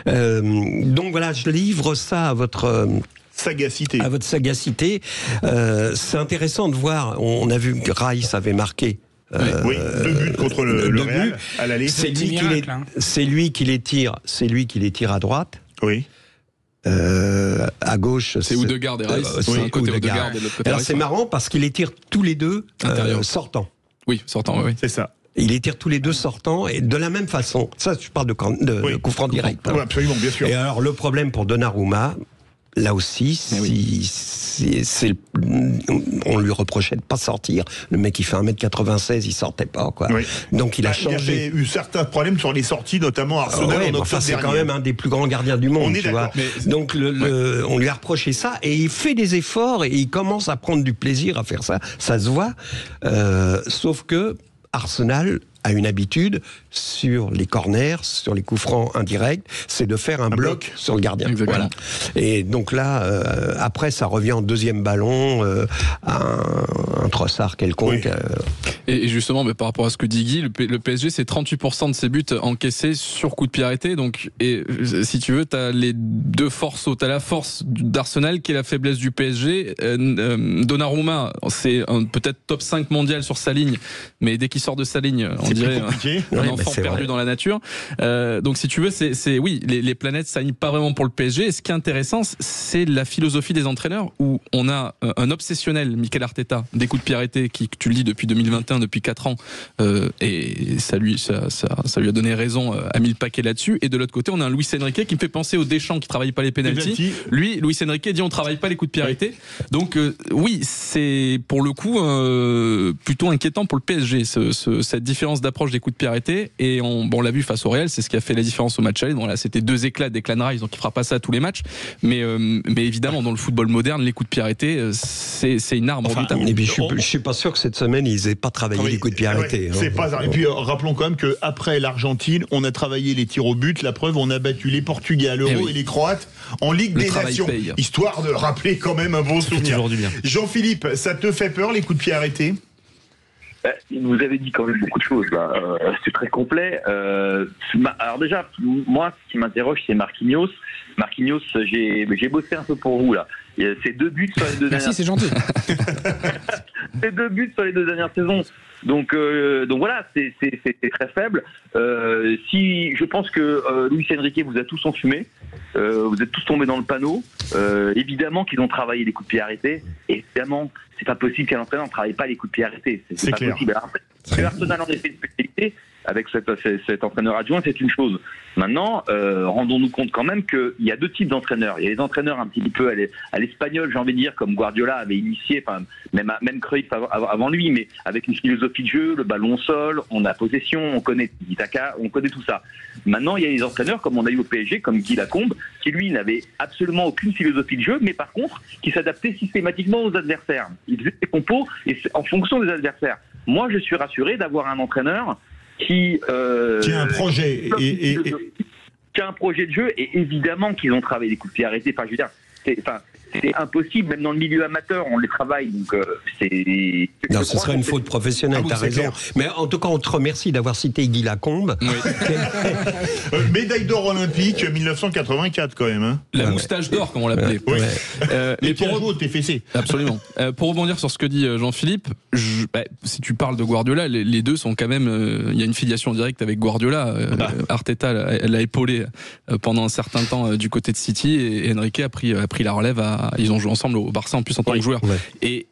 Donc voilà, je livre ça à votre sagacité. À votre sagacité. C'est intéressant de voir. On a vu que Rice avait marqué. Oui, 2 buts contre le Real à l'aller. C'est lui qui les tire. C'est lui qui les tire à droite. Oui. À gauche, c'est Odegaard et Rice. C'est un côté Odegaard et l'autre côté Alors Rice. c'est marrant parce qu'il les tire tous les deux sortants. Oui, sortant, oui. C'est ça. Il les tire tous les deux sortants et de la même façon. Ça, je parle de coup franc direct. Oui, absolument, bien sûr. Et alors le problème pour Donnarumma, là aussi, on lui reprochait de pas sortir. Le mec, il fait 1m96, il sortait pas, quoi. Oui. Donc il a changé. Il a eu certains problèmes sur les sorties, notamment Arsenal. C'est quand même un des plus grands gardiens du monde, tu vois. Donc on lui a reproché ça, et il fait des efforts, et il commence à prendre du plaisir à faire ça. Ça se voit. Sauf que Arsenal a une habitude sur les corners, sur les coups francs indirects, c'est de faire un bloc sur le gardien. Voilà. Et donc là, après, ça revient en deuxième ballon à un Trossard quelconque. Et justement, mais par rapport à ce que dit Guy, le PSG, c'est 38% de ses buts encaissés sur coup de pied arrêté. Donc, et si tu veux, t'as les deux forces. T'as la force d'Arsenal qui est la faiblesse du PSG. Donnarumma, c'est peut-être top 5 mondial sur sa ligne, mais dès qu'il sort de sa ligne, on dirait un enfant perdu dans la nature. Donc si tu veux, oui, les planètes s'alignent pas vraiment pour le PSG. Et ce qui est intéressant, c'est la philosophie des entraîneurs, où on a un obsessionnel, Mikel Arteta, des coups de pied arrêtés, qui, tu le dis, depuis 2021, depuis 4 ans, et ça lui a donné raison, a mis le paquet là-dessus. Et de l'autre côté, on a un Luis Enrique qui me fait penser aux Deschamps qui travaille pas les pénaltys. Lui, Luis Enrique dit on travaille pas les coups de pied arrêtés. Donc oui, c'est pour le coup plutôt inquiétant pour le PSG, cette différence d'approche des coups de pied arrêtés. Et on l'a vu face au Real, c'est ce qui a fait la différence au match aller. Bon, là, c'était 2 éclats des Declan Rice, donc il fera pas ça à tous les matchs. Mais évidemment, dans le football moderne, les coups de pied arrêtés, c'est une arme redoutable. Et puis je suis pas sûr que cette semaine ils aient pas travaillé les coups de pied arrêtés. C'est pas ça. Et puis rappelons quand même qu'après l'Argentine, on a travaillé les tirs au but. La preuve, on a battu les Portugais à l'Euro et les Croates en Ligue des Nations. Histoire de rappeler quand même un bon souvenir. Jean-Philippe, ça te fait peur les coups de pied arrêtés? Vous avez dit quand même beaucoup de choses là. C'est très complet. Alors déjà, moi, ce qui m'interroge, c'est Marquinhos. Marquinhos, j'ai bossé un peu pour vous là. C'est 2 buts sur les 2 dernières. Merci, c'est gentil. C'est 2 buts sur les 2 dernières saisons. Donc voilà, c'est très faible. Je pense que Luis Enrique vous a tous enfumé. Vous êtes tous tombés dans le panneau. Évidemment qu'ils ont travaillé les coups de pied arrêtés. Évidemment, c'est pas possible qu'un entraîneur ne travaille pas les coups de pied arrêtés. C'est pas possible. Alors, Arsenal en effet une spécialité avec cet entraîneur adjoint, c'est une chose. Maintenant, rendons-nous compte quand même qu'il y a 2 types d'entraîneurs. Il y a les entraîneurs un petit peu à l'espagnol, j'ai envie de dire, comme Guardiola avait initié, même Cruyff avant lui, mais avec une philosophie de jeu, le ballon au sol, on a possession, on connaît Itaka, on connaît tout ça. Maintenant, il y a les entraîneurs comme on a eu au PSG, comme Guy Lacombe, qui lui n'avait absolument aucune philosophie de jeu, mais par contre, qui s'adaptait systématiquement aux adversaires. Il faisait ses compos et en fonction des adversaires. Moi, je suis rassuré d'avoir un entraîneur qui a un projet qui a un projet de jeu, et évidemment qu'ils ont travaillé les coups de pied arrêtés. Enfin, je veux dire, c'est impossible, même dans le milieu amateur, on les travaille. Donc c'est. Non, ce serait une faute professionnelle. T'as raison. Clair. Mais en tout cas, on te remercie d'avoir cité Guy Lacombe. Oui. Médaille d'or olympique 1984 quand même. Hein. La moustache d'or, comme on l'appelait. Oui. Mais pour jouer au TFC. Absolument. Pour rebondir sur ce que dit Jean-Philippe, si tu parles de Guardiola, les deux sont quand même. Il y a une filiation directe avec Guardiola. Arteta l'a épaulé pendant un certain temps du côté de City, et Enrique a pris la relève. Ils ont joué ensemble au Barça en plus en tant que joueurs. Ouais.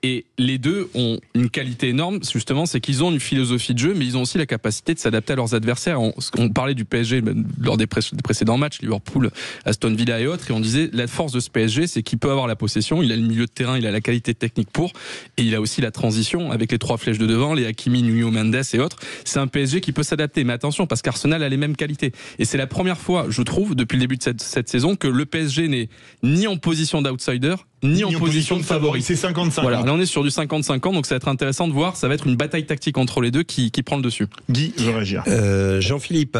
Et les deux ont une qualité énorme, justement, c'est qu'ils ont une philosophie de jeu, mais ils ont aussi la capacité de s'adapter à leurs adversaires. On parlait du PSG lors des précédents matchs, Liverpool, Aston Villa et autres, et on disait la force de ce PSG, c'est qu'il peut avoir la possession, il a le milieu de terrain, il a la qualité technique pour, et il a aussi la transition avec les 3 flèches de devant, les Hakimi, Nuno Mendes et autres. C'est un PSG qui peut s'adapter, mais attention, parce qu'Arsenal a les mêmes qualités. Et c'est la première fois, je trouve, depuis le début de cette saison, que le PSG n'est ni en position d'outsider, ni en position de favori. C'est 55 voilà, là on est sur du 55 ans, donc ça va être intéressant de voir, ça va être une bataille tactique entre les deux qui prend le dessus. Guy, je vais réagir. Jean-Philippe,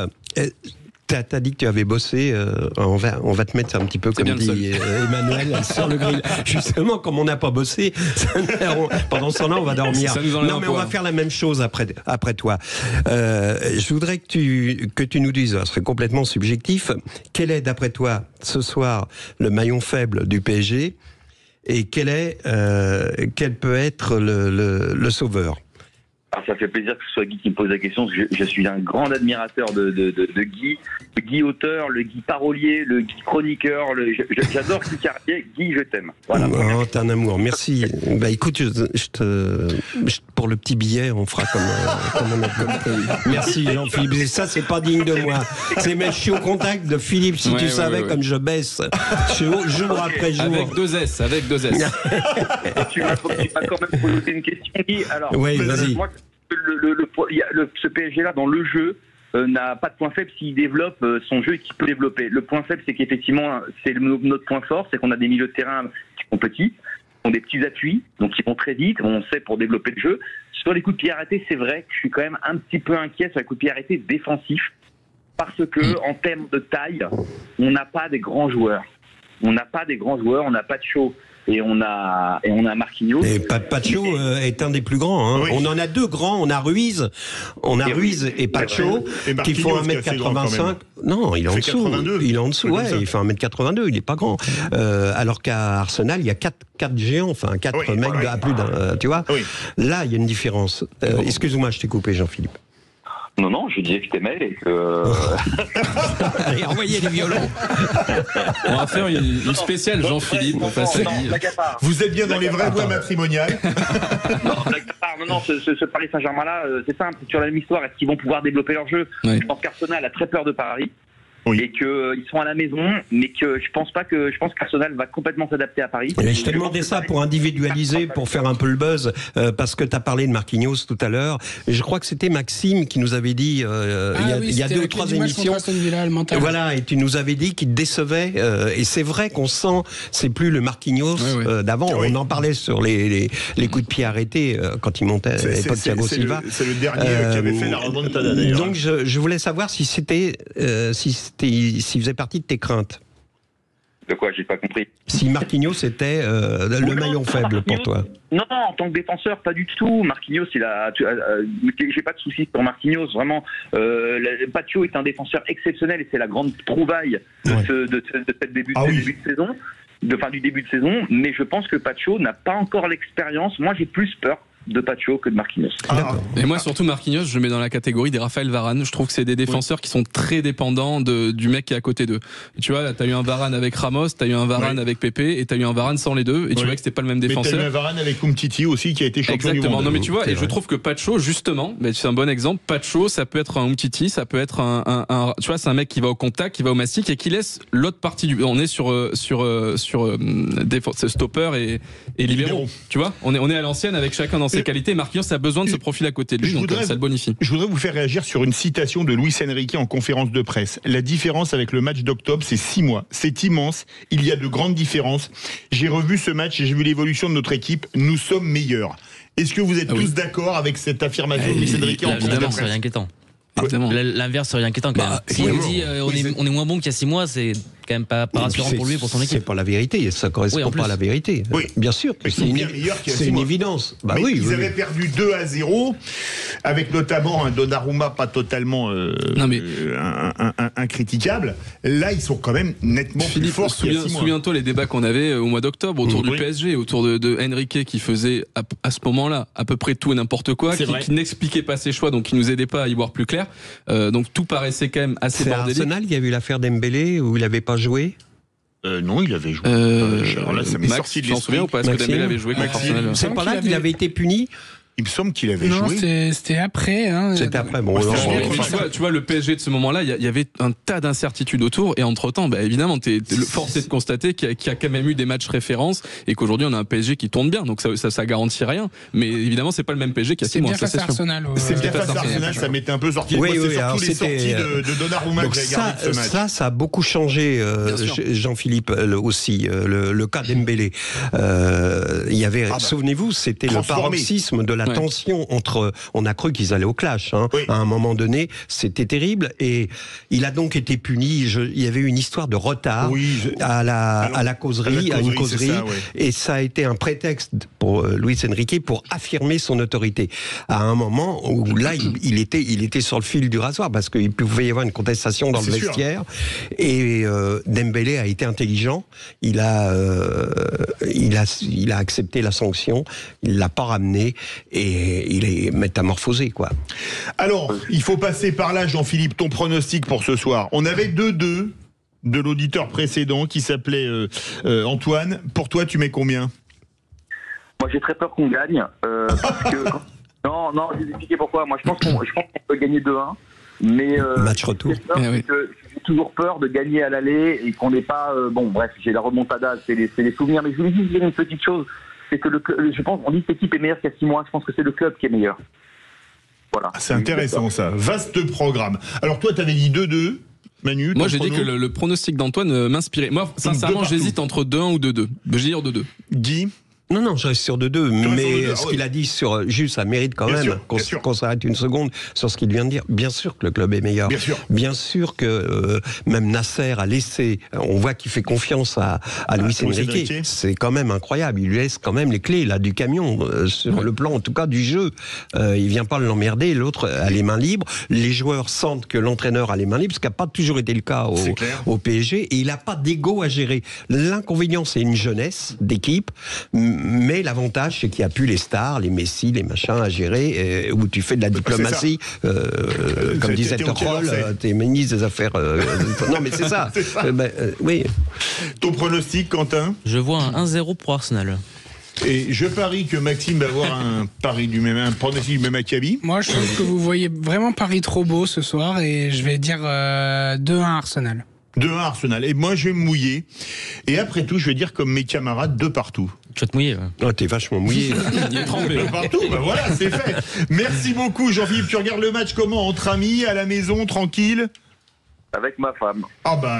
t'as dit que tu avais bossé, on va te mettre un petit peu comme dit Emmanuel sur le grill. Justement, comme on n'a pas bossé, pendant ce temps-là on va dormir. Non mais on va faire la même chose après toi. Je voudrais que tu nous dises, ce serait complètement subjectif, quel est d'après toi ce soir le maillon faible du PSG et quel peut être le sauveur? Alors ça fait plaisir que ce soit Guy qui me pose la question, parce que je suis un grand admirateur de Guy, Guy auteur, le Guy parolier, le Guy chroniqueur. J'adore Guy Carrier. Guy, je t'aime. Voilà. Oh, t'es un amour, merci. Bah écoute, pour le petit billet, on fera comme on a comme. Merci Jean-Philippe. Et ça, c'est pas digne de moi. C'est mais je suis au contact de Philippe, si tu savais comme je baisse jour après jour. Avec deux S. Tu m'as quand même posé une question, Guy. Alors, vas-y. Moi, ce PSG-là, dans le jeu, n'a pas de point faible s'il développe son jeu et qu'il peut développer. Le point faible, c'est qu'effectivement, c'est notre point fort, c'est qu'on a des milieux de terrain qui sont petits, qui ont des petits appuis, donc qui vont très vite, on sait pour développer le jeu. Sur les coups de pied arrêtés, c'est vrai que je suis quand même un petit peu inquiet sur les coups de pied arrêtés défensifs, parce que en termes de taille, on n'a pas des grands joueurs. On n'a pas Pacho. Et on a Marquinhos. Et Pacho est un des plus grands. Hein. Oui. On en a deux grands. On a Ruiz et Pacho qui font 1m85. Non, il est en dessous. Il est en dessous. Ouais, il fait 1m82. Il est pas grand. Alors qu'à Arsenal, il y a 4 géants. Enfin, 4 mecs à plus d'un. Tu vois. Oui. Là, il y a une différence. Excuse-moi, je t'ai coupé, Jean-Philippe. Non, je disais que t'aimais et que... Allez, envoyez les violons. On va faire une spéciale Jean-Philippe. Vous êtes bien dans les vraies voies matrimoniales. Non, ce Paris Saint-Germain-là, c'est simple, c'est sur la même histoire. Est-ce qu'ils vont pouvoir développer leur jeu ? Je pense qu'Arsenal a très peur de Paris. Oui. Et qu'ils sont à la maison, mais que je pense qu'Arsenal va complètement s'adapter à Paris. Mais je t'ai demandé ça pour individualiser, pour faire un peu le buzz, parce que tu as parlé de Marquinhos tout à l'heure. Et je crois que c'était Maxime qui nous avait dit il y a 2 ou 3 émissions. Voilà, et tu nous avais dit qu'il décevait. Et c'est vrai qu'on sent, c'est plus le Marquinhos d'avant. On en parlait sur les coups de pied arrêtés quand il montait à l'époque Thiago Silva. C'est le dernier qui avait fait la remontada d'ailleurs. Donc je voulais savoir si c'était s'il faisait partie de tes craintes. De quoi ? J'ai pas compris. Si Marquinhos était le maillon faible pour toi. Non, en tant que défenseur, pas du tout. Marquinhos, j'ai pas de soucis pour Marquinhos. Vraiment, Pacho est un défenseur exceptionnel et c'est la grande trouvaille de cette début de saison, du début de saison. Mais je pense que Pacho n'a pas encore l'expérience. Moi, j'ai plus peur de Pacho que de Marquinhos. Et moi surtout Marquinhos, je le mets dans la catégorie des Raphaël Varane. Je trouve que c'est des défenseurs qui sont très dépendants du mec qui est à côté d'eux. Et tu vois, là, t'as eu un Varane avec Ramos, t'as eu un Varane avec Pépé, et t'as eu un Varane sans les deux. Et tu vois que c'était pas le même défenseur. Mais t'as eu un Varane avec Umtiti aussi qui a été champion du monde. Non mais tu vois, et je trouve que Pacho justement, c'est un bon exemple. Pacho, ça peut être un Umtiti, ça peut être tu vois, c'est un mec qui va au contact, qui va au mastic et qui laisse l'autre partie du. On est sur stopper et libéraux. Tu vois, on est à l'ancienne avec chacun dans ses qualités. Marquinhos a besoin de ce profil à côté de lui, donc ça le bonifie. Je voudrais vous faire réagir sur une citation de Luis Enrique en conférence de presse. La différence avec le match d'octobre, c'est 6 mois. C'est immense. Il y a de grandes différences. J'ai revu ce match et j'ai vu l'évolution de notre équipe. Nous sommes meilleurs. Est-ce que vous êtes tous d'accord avec cette affirmation de Luis Enrique en conférence de presse ? C'est rien inquiétant. L'inverse serait inquiétant quand même. Si on dit on est moins bon qu'il y a 6 mois, c'est quand même pas rassurant pour lui et pour son équipe. C'est pas la vérité, ça correspond pas à la vérité. Oui, bien sûr. C'est une évidence. Bah oui, ils avaient perdu 2-0 avec notamment un Donnarumma pas totalement incritiquable. Là, ils sont quand même nettement plus forts. Souviens-toi les débats qu'on avait au mois d'octobre autour du PSG, autour de Enrique qui faisait à ce moment-là à peu près tout et n'importe quoi, qui n'expliquait pas ses choix, donc qui nous aidait pas à y voir plus clair. Donc tout paraissait quand même assez bordélique. C'est Arsenal, il y a eu l'affaire Dembélé où il avait pas joué. Non, il avait joué. Alors là, ça m'est sorti de l'esprit. Tu t'en souviens ou pas ? Est-ce que Dembélé avait joué contre Arsenal ? C'est pas là qu'il avait été puni ? Il me semble qu'il avait joué. Non, c'était après. C'était après. Bon, tu vois, le PSG de ce moment-là, il y avait un tas d'incertitudes autour. Et entre-temps, évidemment, force est de constater qu'il y a quand même eu des matchs références et qu'aujourd'hui, on a un PSG qui tourne bien. Donc ça garantit rien. Mais évidemment, c'est pas le même PSG qu'il y a 6 mois. C'est bien face à Arsenal. C'est bien face à Arsenal. Ça m'était un peu sorti. Oui, c'est surtout les sorties de Donnarumma que j'ai gardé de ce match. Ça a beaucoup changé, Jean-Philippe, aussi. Le cas Dembélé. Il y avait, souvenez-vous, c'était le paroxysme de la tension entre. On a cru qu'ils allaient au clash. À un moment donné, c'était terrible. Et il a donc été puni. Il y avait une histoire de retard à une causerie. Et ça a été un prétexte pour Luis Enrique pour affirmer son autorité. À un moment où là, il était sur le fil du rasoir parce qu'il pouvait y avoir une contestation dans le vestiaire. Et Dembélé a été intelligent. Il a accepté la sanction. Il l'a pas ramené. et il est métamorphosé, quoi. Alors, il faut passer par là, Jean-Philippe, ton pronostic pour ce soir. On avait 2-2 de l'auditeur précédent qui s'appelait Antoine. Pour toi, tu mets combien ? Moi, j'ai très peur qu'on gagne. Parce que... Non, je vais expliquer pourquoi. Moi, je pense qu'on peut gagner 2-1. Mais match retour. J'ai toujours peur de gagner à l'aller et qu'on n'ait pas... bon, bref, j'ai la remontada, c'est les souvenirs. Mais je voulais juste dire une petite chose. C'est que je pense, on dit que l'équipe est meilleure qu'il y a 6 mois. Je pense que c'est le club qui est meilleur. Voilà. C'est intéressant, ça. Vaste programme. Alors, toi, tu avais dit 2-2. Manu, moi j'ai dit que le pronostic d'Antoine m'inspirait. Moi sincèrement j'hésite entre 2-1 ou 2-2. Je vais dire 2-2. Guy ? Non, je reste sur 2-2, mais ce qu'il a dit sur Jules, ça mérite quand même qu'on s'arrête une seconde sur ce qu'il vient de dire. Bien sûr que le club est meilleur. Bien sûr que même Nasser a laissé, on voit qu'il fait confiance à Luis Enrique. C'est quand même incroyable. Il lui laisse quand même les clés là du camion sur le plan, en tout cas du jeu. Il vient pas l'emmerder. L'autre a les mains libres. Les joueurs sentent que l'entraîneur a les mains libres, ce qui n'a pas toujours été le cas au PSG. Et il n'a pas d'ego à gérer. L'inconvénient, c'est une jeunesse d'équipe. Mais l'avantage, c'est qu'il n'y a plus les stars, les Messi, les machins à gérer, où tu fais de la diplomatie, comme disait Torrol, t'es ministre des Affaires... non, mais c'est ça. Oui. Ton pronostic, Quentin ? Je vois un 1-0 pour Arsenal. Et je parie que Maxime va avoir un pronostic du même acabit. Moi, je trouve que vous voyez vraiment Paris trop beau ce soir, et je vais dire 2-1 Arsenal. 2-1 Arsenal. Et moi, je vais me mouiller. Et après tout, je vais dire comme mes camarades, 2 partout. Tu vas te mouiller. Oh, t'es vachement mouillé. Il est trempé. 2 partout, voilà, c'est fait. Merci beaucoup, Jean-Philippe. Tu regardes le match comment ? Entre amis, à la maison, tranquille ? Avec ma femme. Ah ben,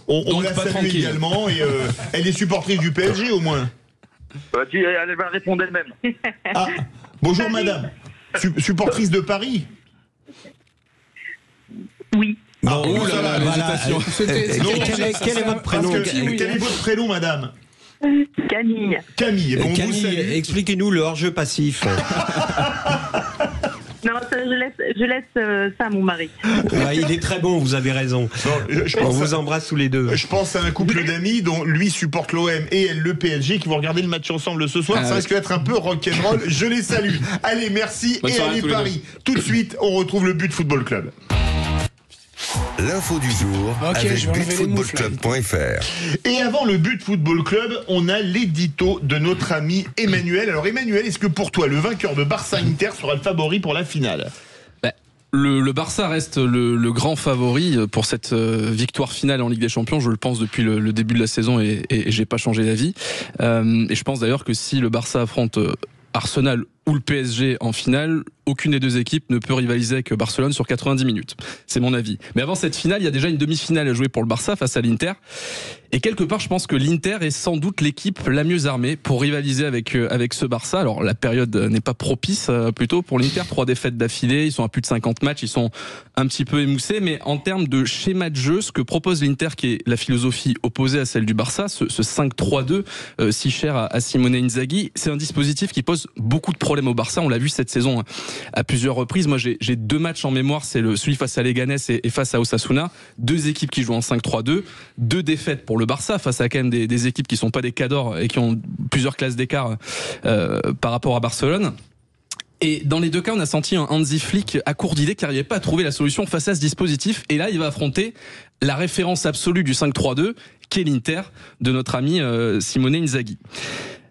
on la salue également. Et elle est supportrice du PSG, au moins ? Elle va répondre elle-même. Ah, bonjour madame. Supportrice de Paris ? Oui. Bon, l'hésitation. Quel est votre prénom ? Quel est votre prénom, madame ? Camille. Camille. Bon, Camille, expliquez-nous le hors-jeu passif. Non, je laisse ça à mon mari. Ouais, il est très bon, vous avez raison. On vous embrasse tous les deux. Je pense à un couple d'amis dont lui supporte l'OM et elle le PSG qui vont regarder le match ensemble ce soir. Ça risque d'être un peu rock'n'roll. Je les salue. Allez, merci. Bonne et allez Paris. Tout de suite, on retrouve le But Football Club. L'info du jour avec butfootballclub.fr. Et avant le But Football Club, on a l'édito de notre ami Emmanuel. Alors Emmanuel, est-ce que pour toi, le vainqueur de Barça-Inter sera le favori pour la finale ? Le Barça reste le grand favori pour cette victoire finale en Ligue des Champions. Je le pense depuis le début de la saison et j'ai pas changé d'avis. Et je pense d'ailleurs que si le Barça affronte Arsenal ou le PSG en finale, aucune des deux équipes ne peut rivaliser avec Barcelone sur 90 minutes. C'est mon avis. Mais avant cette finale, il y a déjà une demi-finale à jouer pour le Barça face à l'Inter. Et quelque part, je pense que l'Inter est sans doute l'équipe la mieux armée pour rivaliser avec ce Barça. Alors, la période n'est pas propice plutôt pour l'Inter. 3 défaites d'affilée, ils sont à plus de 50 matchs, ils sont un petit peu émoussés. Mais en termes de schéma de jeu, ce que propose l'Inter, qui est la philosophie opposée à celle du Barça, ce 5-3-2 si cher à Simone Inzaghi, c'est un dispositif qui pose beaucoup de problèmes au Barça. On l'a vu cette saison à plusieurs reprises. Moi, j'ai 2 matchs en mémoire, c'est celui face à Leganés et face à Osasuna. 2 équipes qui jouent en 5-3-2, 2 défaites pour le Barça face à quand même des équipes qui sont pas des cadors et qui ont plusieurs classes d'écart par rapport à Barcelone. Et dans les 2 cas, on a senti un Hansi Flick à court d'idées qui n'arrivait pas à trouver la solution face à ce dispositif. Et là, il va affronter la référence absolue du 5-3-2, qui est l'Inter de notre ami Simone Inzaghi.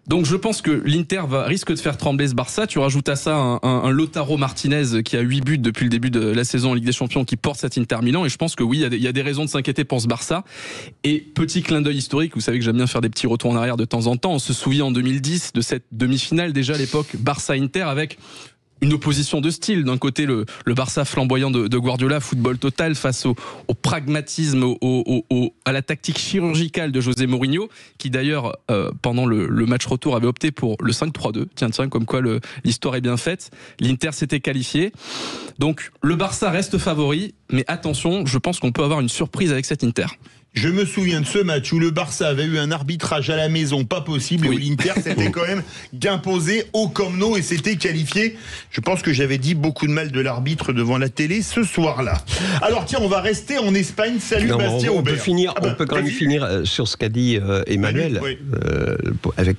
Donc je pense que l'Inter risque de faire trembler ce Barça. Tu rajoutes à ça un Lautaro Martinez qui a 8 buts depuis le début de la saison en Ligue des Champions, qui porte cet Inter Milan. Et je pense que oui, il y a des raisons de s'inquiéter pour ce Barça. Et petit clin d'œil historique, vous savez que j'aime bien faire des petits retours en arrière de temps en temps. On se souvient en 2010 de cette demi-finale, déjà à l'époque Barça-Inter, avec une opposition de style. D'un côté, le Barça flamboyant de Guardiola, football total, face au pragmatisme, à la tactique chirurgicale de José Mourinho, qui d'ailleurs, pendant le match retour, avait opté pour le 5-3-2. Tiens, comme quoi l'histoire est bien faite. L'Inter s'était qualifié. Donc, le Barça reste favori, mais attention, je pense qu'on peut avoir une surprise avec cet Inter. Je me souviens de ce match où le Barça avait eu un arbitrage à la maison pas possible, et où l'Inter s'était quand même imposé au Camp Nou et s'était qualifié. Je pense que j'avais dit beaucoup de mal de l'arbitre devant la télé ce soir-là. Alors tiens, on va rester en Espagne. Salut Bastien Aubert. On peut quand même finir sur ce qu'a dit Emmanuel, avec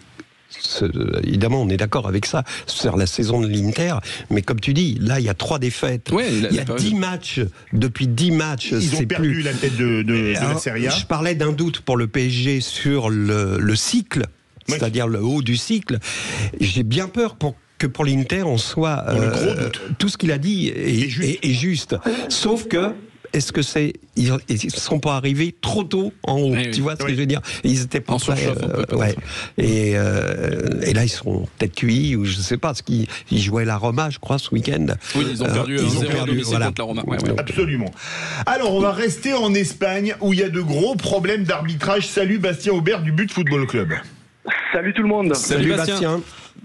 évidemment, on est d'accord avec ça sur la saison de l'Inter, mais comme tu dis, là, il y a 3 défaites. Ouais, il y a 10 matchs. Depuis 10 matchs, ils ont perdu la tête de la Serie A. Je parlais d'un doute pour le PSG sur le cycle, c'est-à-dire le haut du cycle. J'ai bien peur que pour l'Inter, on soit... tout ce qu'il a dit est juste. Sauf que, est-ce que ils ne sont pas arrivés trop tôt en haut, tu vois ce que je veux dire? Ils étaient pas prêts. Et là, ils sont peut-être cuits, ou je ne sais pas, parce qu'ils jouaient la Roma, je crois, ce week-end. Oui, ils ont perdu 1-0 à domicile contre la Roma. Absolument. Alors, on va rester en Espagne, où il y a de gros problèmes d'arbitrage. Salut Bastien Aubert du But Football Club. Salut tout le monde. Salut Bastien.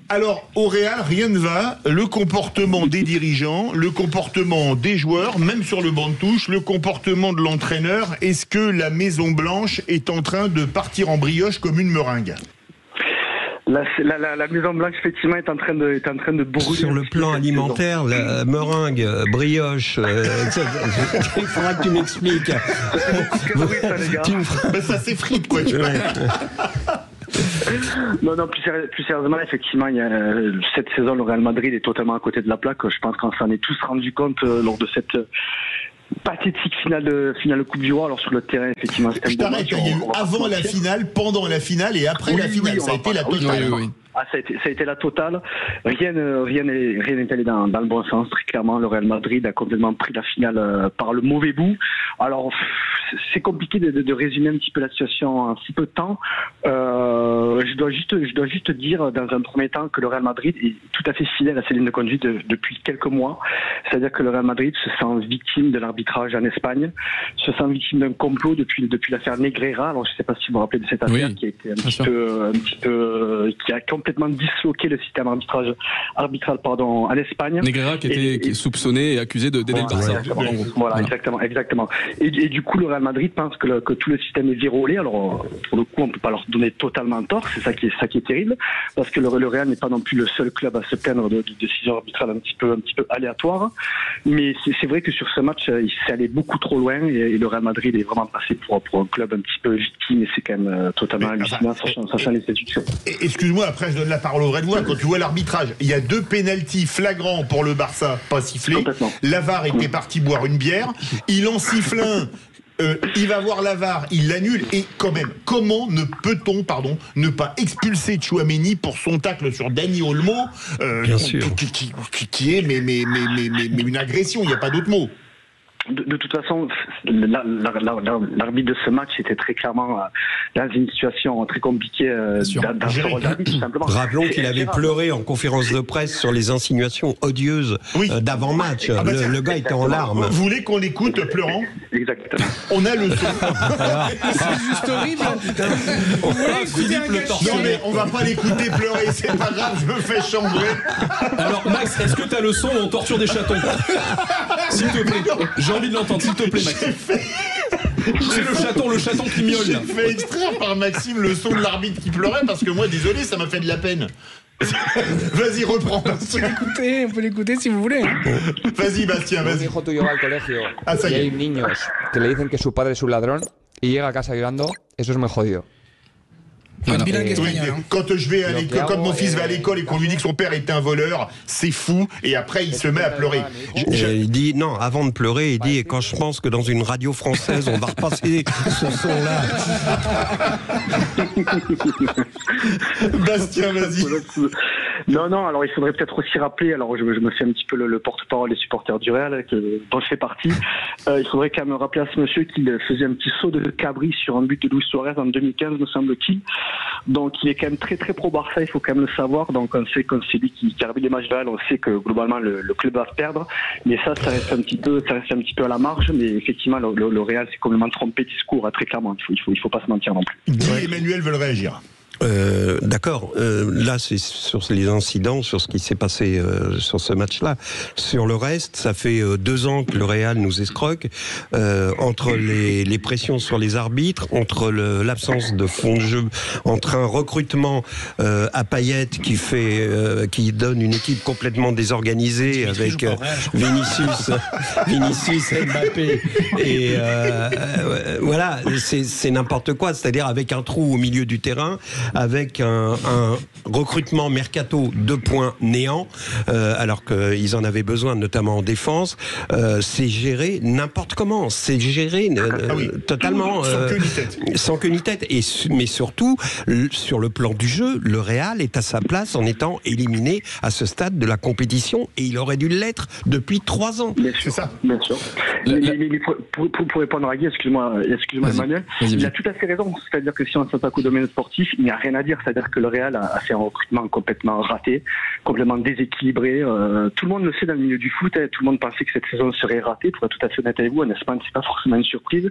Alors, au Real, rien ne va. Le comportement des dirigeants, le comportement des joueurs, même sur le banc de touche, le comportement de l'entraîneur. Est-ce que la Maison Blanche est en train de partir en brioche comme une meringue? La Maison Blanche, effectivement, est en train de brûler. Sur le plan alimentaire, la meringue, brioche, il faudra que tu m'expliques. Ça s'effrite, quoi, tu vois. Non, plus sérieusement, effectivement, cette saison, le Real Madrid est totalement à côté de la plaque. Je pense qu'on s'en est tous rendu compte lors de cette pathétique finale de Coupe du Roi. Alors sur le terrain, effectivement, c'était un bon match. Il y a eu avant la finale, pendant la finale et après la finale. Ça a été la totale. Ça a été la totale. Rien n'est allé dans le bon sens. Très clairement, le Real Madrid a complètement pris la finale par le mauvais bout. Alors, c'est compliqué de résumer un petit peu la situation en si peu de temps. Je dois juste dire, dans un premier temps, que le Real Madrid est tout à fait fidèle à sa ligne de conduite depuis quelques mois. C'est-à-dire que le Real Madrid se sent victime de l'arbitrage en Espagne, se sent victime d'un complot depuis l'affaire Negreira. Alors, je ne sais pas si vous vous rappelez de cette affaire qui a été un petit peu qui a complètement disloqué le système arbitral en Espagne. Negreira qui était soupçonné et accusé d'aider le Barça. Voilà, exactement. Et du coup, le Real Madrid pense que tout le système est vérolé. Alors, pour le coup, on ne peut pas leur donner totalement tort. C'est ça qui est terrible, parce que le Real n'est pas non plus le seul club à se plaindre de décisions arbitrales un petit peu aléatoires. Mais c'est vrai que sur ce match, il s'est allé beaucoup trop loin et le Real Madrid est vraiment passé pour un club un petit peu victime, et c'est quand même totalement hallucinant, sachant les institutions. Excuse-moi, après je donne la parole au vrai de voix. Quand tu vois l'arbitrage, il y a 2 pénaltys flagrants pour le Barça, pas sifflés. La VAR était parti boire une bière. Il en siffle un. Il va voir la VAR, il l'annule, et quand même, comment ne peut-on, ne pas expulser Tchouaméni pour son tacle sur Dani Olmo, Bien sûr. qui est mais une agression, il n'y a pas d'autre mot. De toute façon, l'arbitre de ce match était très clairement dans une situation très compliquée dans ce rôle d'arbitre, tout simplement. Rappelons qu'il avait pleuré en conférence de presse sur les insinuations odieuses d'avant-match. Le gars était en larmes. Vous voulez qu'on l'écoute pleurant? Exactement. On a le son. C'est juste horrible. Non mais on va pas l'écouter pleurer, c'est pas grave, je me fais chambrer. Alors Max, est-ce que t'as le son où on torture des chatons? S'il te plaît, j'ai envie de l'entendre, s'il te plaît Max. C'est le chaton qui miaule. J'ai fait extraire par Maxime le son de l'arbitre qui pleurait, parce que moi, désolé, ça m'a fait de la peine. Vas-y, reprends. On peut l'écouter si vous voulez. Vas-y, Bastien, vas-y. Un hijo tuyo va al colegio y hay niños que le dicen que su padre es un ladrón y llega a casa llorando, eso es muy jodido. Voilà. Quand je vais à l'école, quand mon fils va à l'école et qu'on lui dit que son père est un voleur, c'est fou, et après il se met à pleurer. Il dit non, avant de pleurer, il dit, et quand je pense que dans une radio française on va repasser ce son-là. Bastien, vas-y. Non, alors il faudrait peut-être aussi rappeler, alors je me fais un petit peu le porte-parole des supporters du Real, dont je fais partie. Il faudrait quand même rappeler à ce monsieur qu'il faisait un petit saut de cabri sur un but de Luis Suarez en 2015, me semble-t-il. Donc il est quand même très très pro-Barça, il faut quand même le savoir. Donc on sait que c'est lui qui arbitre les matchs de Real, on sait que globalement le club va se perdre. Mais ça reste un petit peu à la marge. Mais effectivement, le Real s'est complètement trompé de discours, très clairement. Il faut pas se mentir non plus. Guy et Emmanuel veulent réagir. D'accord. Là, c'est sur les incidents, sur ce qui s'est passé sur ce match-là. Sur le reste, ça fait 2 ans que le Real nous escroque. Entre les pressions sur les arbitres, entre l'absence de fond de jeu, entre un recrutement à paillettes qui donne une équipe complètement désorganisée avec Vinicius, Mbappé et voilà, c'est n'importe quoi. C'est-à-dire avec un trou au milieu du terrain. avec un recrutement mercato 2 points néant, alors qu'ils en avaient besoin, notamment en défense. C'est géré n'importe comment. C'est géré totalement sans queue ni tête. Mais surtout, sur le plan du jeu, le Real est à sa place en étant éliminé à ce stade de la compétition, et il aurait dû l'être depuis 3 ans. C'est ça. Bien sûr. Mais pour répondre à Guy, excuse-moi Emmanuel, il a tout à fait raison. C'est-à-dire que si on s'attaque au domaine sportif, il n'y a rien à dire. C'est-à-dire que le Real a fait un recrutement complètement raté, complètement déséquilibré. Tout le monde le sait dans le milieu du foot. Tout le monde pensait que cette saison serait ratée. Pour être tout à fait honnête avec vous, en Espagne, c'est pas forcément une surprise.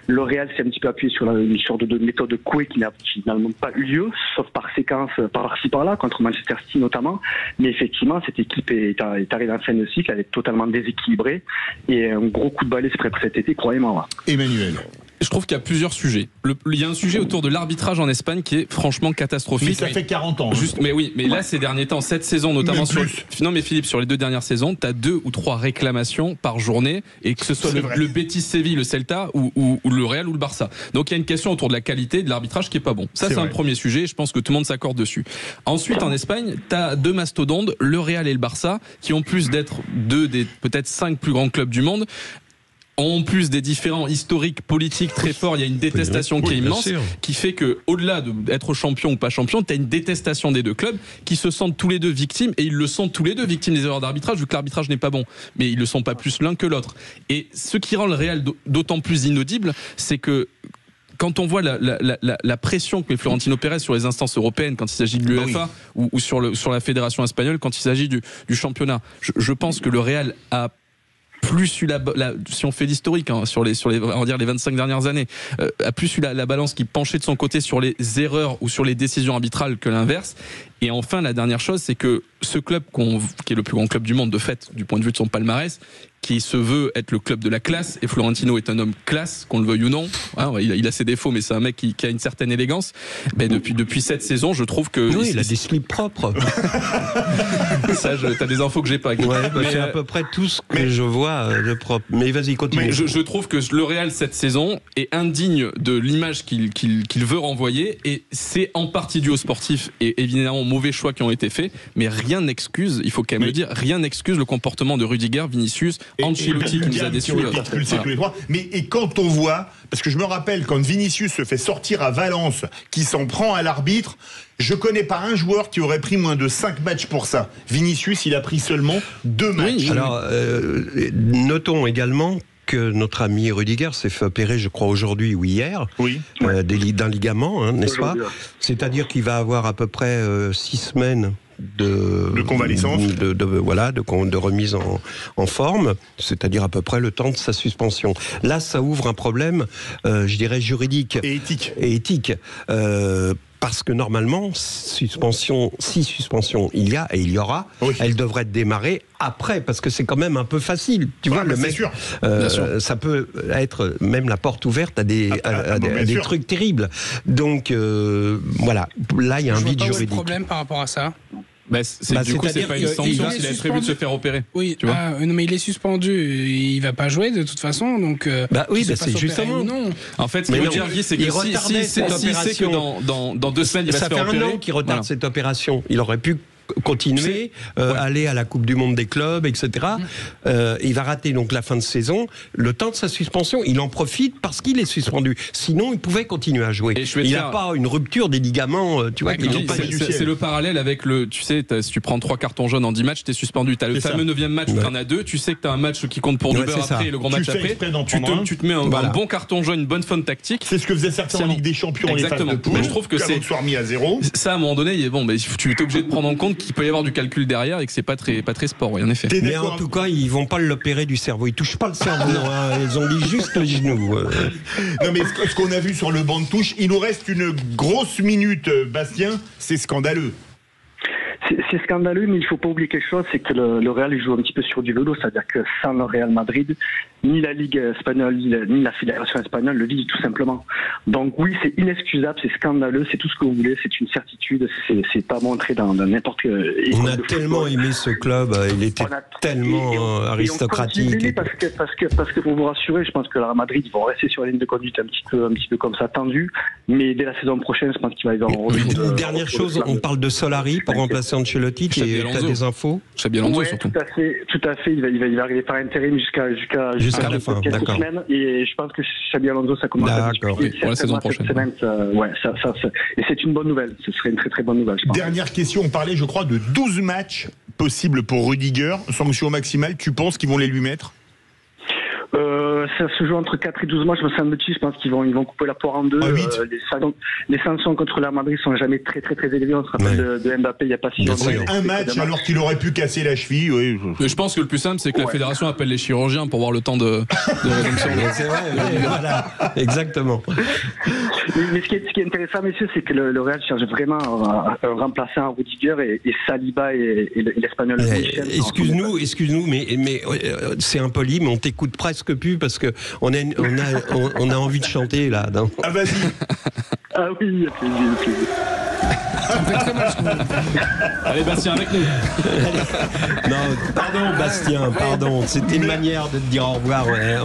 Le Real s'est un petit peu appuyé sur une sorte de méthode Coué qui n'a finalement pas eu lieu, sauf par séquence, par-ci par-là, contre Manchester City notamment. Mais effectivement, cette équipe est arrivée en fin de cycle, elle est totalement déséquilibrée. Et un gros coup de balai se prépare cet été, croyez-moi. Emmanuel. Je trouve qu'il y a plusieurs sujets. Il y a un sujet autour de l'arbitrage en Espagne qui est franchement catastrophique. Mais ça fait 40 ans. Mais là, ces derniers temps, cette saison notamment non mais Philippe, sur les 2 dernières saisons, t'as 2 ou 3 réclamations par journée, et que ce soit le Betis Séville, le Celta ou le Real ou le Barça. Donc il y a une question autour de la qualité de l'arbitrage qui est pas bon. Ça, c'est un premier sujet. Je pense que tout le monde s'accorde dessus. Ensuite, en Espagne, t'as 2 mastodontes, le Real et le Barça, qui ont plus d'être 2 des peut-être 5 plus grands clubs du monde. En plus des différents historiques politiques très forts, il y a une détestation qui est immense, qui fait que, au-delà d'être champion ou pas champion, tu as une détestation des 2 clubs qui se sentent tous les 2 victimes, et ils le sont tous les 2 victimes des erreurs d'arbitrage, vu que l'arbitrage n'est pas bon. Mais ils le sont pas plus l'un que l'autre. Et ce qui rend le Real d'autant plus inaudible, c'est que quand on voit la pression que met Florentino Pérez sur les instances européennes quand il s'agit de l'UEFA ou sur la fédération espagnole quand il s'agit du championnat, je pense que le Real a plus eu si on fait l'historique sur les on va dire les 25 dernières années, a plus eu la balance qui penchait de son côté sur les erreurs ou sur les décisions arbitrales que l'inverse. Et enfin, la dernière chose, c'est que ce club qui est le plus grand club du monde de fait du point de vue de son palmarès, qui se veut être le club de la classe, et Florentino est un homme classe, qu'on le veuille ou non, il a ses défauts, mais c'est un mec qui a une certaine élégance. Mais depuis cette saison, je trouve que il a des slips propres. Ça, t'as des infos que j'ai pas. C'est à peu près tout ce que je vois de propre. Mais vas-y, continue. Mais je trouve que le Real cette saison est indigne de l'image qu'il veut renvoyer, et c'est en partie dû au sportif et évidemment aux mauvais choix qui ont été faits, mais rien n'excuse, il faut quand même le dire, rien n'excuse le comportement de Rudiger, Vinicius, Ancelotti qui nous a déçus. Mais quand on voit, parce que je me rappelle quand Vinicius se fait sortir à Valence, qui s'en prend à l'arbitre, je connais pas un joueur qui aurait pris moins de 5 matchs pour ça. Vinicius, il a pris seulement 2 matchs. Oui. Alors, notons également que notre ami Rudiger s'est fait opérer, je crois, aujourd'hui ou hier, d'un ligament, n'est-ce pas ? C'est-à-dire qu'il va avoir à peu près 6 semaines de convalescence, de remise en forme, c'est-à-dire à peu près le temps de sa suspension. Là, ça ouvre un problème, je dirais, juridique et éthique. Parce que normalement, si suspension il y a et il y aura, elle devrait démarrer après, parce que c'est quand même un peu facile. Tu vois, le mec, ça peut être même la porte ouverte à des trucs terribles. Donc voilà, là il y a un vide juridique. Quel est le problème par rapport à ça ? C'est pas une sanction s'il avait prévu de se faire opérer. Oui, tu vois. Non, mais il est suspendu, il va pas jouer de toute façon, donc. C'est justement. En fait, ce qu'il veut dire, Guy, c'est que si c'est que dans 2 semaines, il va se faire opérer. Ça fait 1 an qu'il retarde cette opération. Il aurait pu continuer, aller à la Coupe du Monde des clubs, etc. Il va rater donc la fin de saison, le temps de sa suspension. Il en profite parce qu'il est suspendu. Sinon, il pouvait continuer à jouer. Il n'a pas une rupture des ligaments, tu vois. C'est le parallèle avec tu sais, si tu prends 3 cartons jaunes en 10 matchs, t'es suspendu. T'as le fameux 9e match, tu en as 2. Tu sais que t'as un match qui compte pour 2 heures après et le grand match après. Tu te mets un bon carton jaune, une bonne faute tactique. C'est ce que faisaient certains en Ligue des Champions. Exactement. Mais je trouve que c'est soit remis à 0. Ça, à un moment donné, tu es obligé de prendre en compte qu'il peut y avoir du calcul derrière et que c'est pas très sport, en effet. Mais en tout cas, ils vont pas l'opérer du cerveau. Ils touchent pas le cerveau. Ils ont dit juste le genou. Non, mais ce qu'on a vu sur le banc de touche, il nous reste une grosse minute, Bastien. C'est scandaleux. C'est scandaleux, mais il faut pas oublier quelque chose, c'est que le Real joue un petit peu sur du vélo, c'est-à-dire que sans le Real Madrid, ni la Ligue espagnole, ni la Fédération espagnole le vivent tout simplement. Donc oui, c'est inexcusable, c'est scandaleux, c'est tout ce que vous voulez, c'est une certitude, c'est pas montré dans n'importe quel... On a tellement aimé ce club, il était tellement aristocratique. Parce que pour vous rassurer, je pense que le Real Madrid, ils vont rester sur la ligne de conduite un petit peu comme ça tendu, mais dès la saison prochaine, je pense qu'il va y avoir une dernière chose, on parle de Solari pour remplacer Ancelotti, tu as des infos? Xabi Alonso surtout. Tout à fait, il va arriver par intérim jusqu'à la fin, quelques semaines, et je pense que Xabi Alonso, ça commence à discuter pour la saison prochaine. Et c'est une bonne nouvelle, ce serait une très très bonne nouvelle, je pense. Dernière question, on parlait je crois de 12 matchs possibles pour Rudiger, sanction maximale, tu penses qu'ils vont les lui mettre? Ça se joue entre 4 et 12 mois, je me semble-t-il. Je pense qu'ils vont couper la poire en deux. Les sanctions contre la Madrid sont jamais très élevées. On se rappelle de Mbappé il n'y a pas si longtemps. Un match alors qu'il aurait pu casser la cheville. Oui. Mais je pense que le plus simple, c'est que la fédération appelle les chirurgiens pour voir le temps de rédemption. C'est vrai, voilà, exactement. Mais ce qui est intéressant, messieurs, c'est que le Real cherche vraiment un remplaçant à Rudiger et Saliba et l'Espagnol. Excuse-nous, mais c'est impoli, mais on t'écoute presque plus parce que on a envie de chanter là. Ah vas-y. Ah oui, plaisir. Ça me fait très mal ce qu'on dit. Allez Bastien, avec nous. Non, pardon Bastien, pardon. C'était une manière de te dire au revoir. Ouais.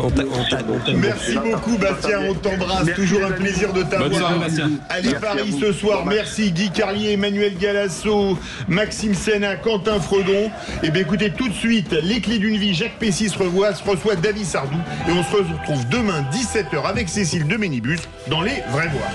Merci beaucoup Bastien, on t'embrasse. Toujours un plaisir de t'avoir. Bonne soirée Bastien. Allez Paris ce soir, merci Guy Carlier, Emmanuel Galasso, Maxime Senna, Quentin Fredon. Et bien écoutez, tout de suite, les clés d'une vie, Jacques Pessis reçoit David Sardou. Et on se retrouve demain 17h avec Cécile de Ménibus dans Les Vraies Voix.